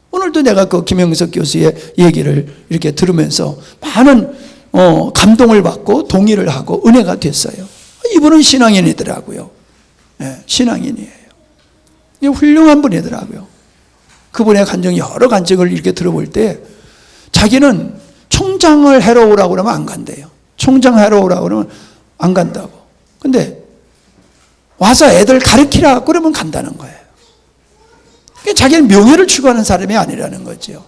오늘도 내가 그 김영석 교수의 얘기를 이렇게 들으면서 많은 감동을 받고 동의를 하고 은혜가 됐어요. 이분은 신앙인이더라고요. 네, 신앙인이에요. 훌륭한 분이더라고요. 그분의 간증, 여러 간증을 이렇게 들어볼 때 자기는 총장을 해러 오라고 그러면 안 간대요. 총장 해러 오라고 그러면 안 간다고. 근데 와서 애들 가르치라 그러면 간다는 거예요. 자기는 명예를 추구하는 사람이 아니라는 거죠.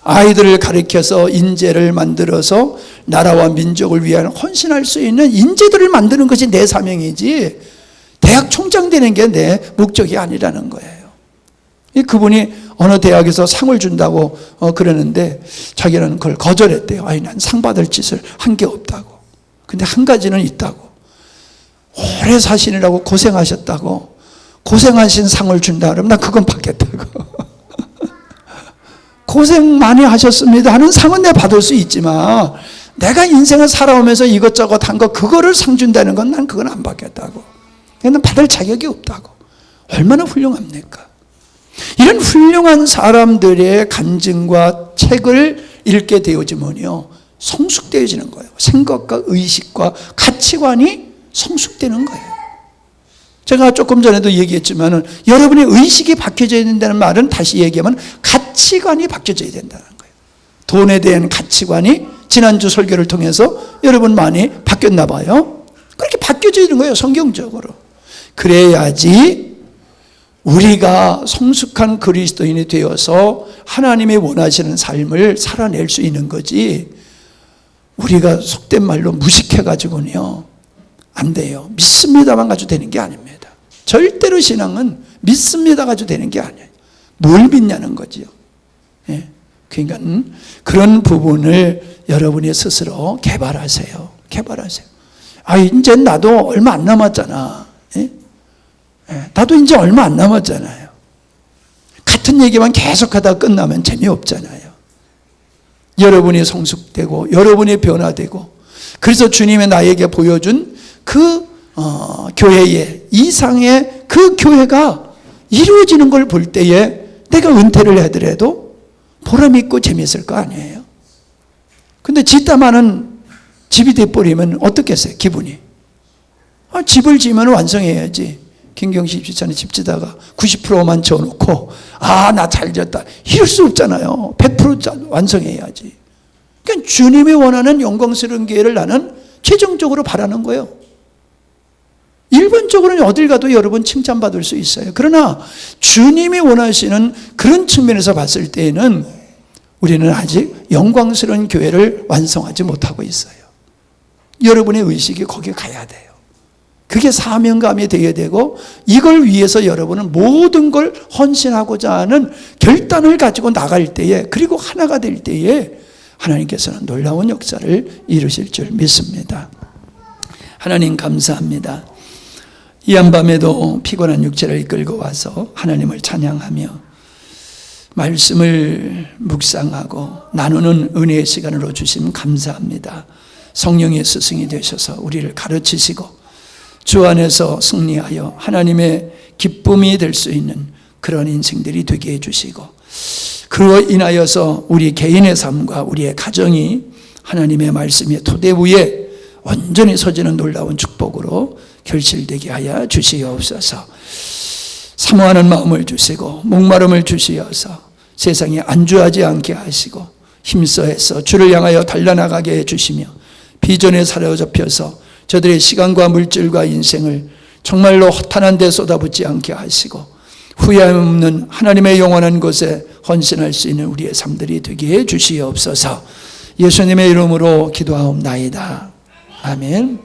아이들을 가르쳐서 인재를 만들어서 나라와 민족을 위하여 헌신할 수 있는 인재들을 만드는 것이 내 사명이지 대학 총장 되는 게 내 목적이 아니라는 거예요. 그분이 어느 대학에서 상을 준다고 그러는데 자기는 그걸 거절했대요. 아니, 난 상 받을 짓을 한 게 없다고. 근데 한 가지는 있다고. 오래 사시느라고 고생하셨다고. 고생하신 상을 준다 그러면 난 그건 받겠다고. 고생 많이 하셨습니다 하는 상은 내가 받을 수 있지만 내가 인생을 살아오면서 이것저것 한 거 그거를 상 준다는 건 난 그건 안 받겠다고. 난 받을 자격이 없다고. 얼마나 훌륭합니까? 이런 훌륭한 사람들의 간증과 책을 읽게 되어지면요, 성숙되어지는 거예요. 생각과 의식과 가치관이 성숙되는 거예요. 제가 조금 전에도 얘기했지만은 여러분의 의식이 바뀌어져야 된다는 말은 다시 얘기하면 가치관이 바뀌어져야 된다는 거예요. 돈에 대한 가치관이 지난주 설교를 통해서 여러분 많이 바뀌었나 봐요. 그렇게 바뀌어져야 되는 거예요, 성경적으로. 그래야지 우리가 성숙한 그리스도인이 되어서 하나님이 원하시는 삶을 살아낼 수 있는 거지, 우리가 속된 말로 무식해가지고는요 안 돼요. 믿습니다만 가지고 되는 게 아닙니다. 절대로 신앙은 믿습니다 가지고 되는 게 아니에요. 뭘 믿냐는 거지요. 예. 그러니까 그런 부분을 여러분이 스스로 개발하세요. 개발하세요. 아, 이제 나도 얼마 안 남았잖아. 예? 예. 나도 이제 얼마 안 남았잖아요. 같은 얘기만 계속하다가 끝나면 재미없잖아요. 여러분이 성숙되고 여러분이 변화되고, 그래서 주님이 나에게 보여준 그 교회의 이상의 그 교회가 이루어지는 걸 볼 때에 내가 은퇴를 하더라도 보람 있고 재미있을 거 아니에요. 근데 짓다마는 집이 돼버리면 어떻겠어요, 기분이? 집을 지으면 완성해야지. 김경식 집사는 집 지다가 90%만 지어놓고 나 잘 지었다 이럴 수 없잖아요. 100% 완성해야지. 그러니까 주님이 원하는 영광스러운 교회를 나는 최종적으로 바라는 거예요. 일반적으로는 어딜 가도 여러분 칭찬받을 수 있어요. 그러나 주님이 원하시는 그런 측면에서 봤을 때에는 우리는 아직 영광스러운 교회를 완성하지 못하고 있어요. 여러분의 의식이 거기에 가야 돼요. 그게 사명감이 되어야 되고, 이걸 위해서 여러분은 모든 걸 헌신하고자 하는 결단을 가지고 나갈 때에, 그리고 하나가 될 때에 하나님께서는 놀라운 역사를 이루실 줄 믿습니다. 하나님 감사합니다. 이 한밤에도 피곤한 육체를 이끌고 와서 하나님을 찬양하며 말씀을 묵상하고 나누는 은혜의 시간으로 주심 감사합니다. 성령의 스승이 되셔서 우리를 가르치시고 주 안에서 승리하여 하나님의 기쁨이 될 수 있는 그런 인생들이 되게 해주시고 그로 인하여서 우리 개인의 삶과 우리의 가정이 하나님의 말씀의 토대 위에 온전히 서지는 놀라운 축복으로 결실되게 하여 주시옵소서. 사모하는 마음을 주시고 목마름을 주시어서 세상에 안주하지 않게 하시고 힘써해서 주를 향하여 달려나가게 해주시며 비전에 사로잡혀서 저들의 시간과 물질과 인생을 정말로 허탄한 데 쏟아붓지 않게 하시고 후회함 없는 하나님의 영원한 곳에 헌신할 수 있는 우리의 삶들이 되게 해 주시옵소서. 예수님의 이름으로 기도하옵나이다. 아멘.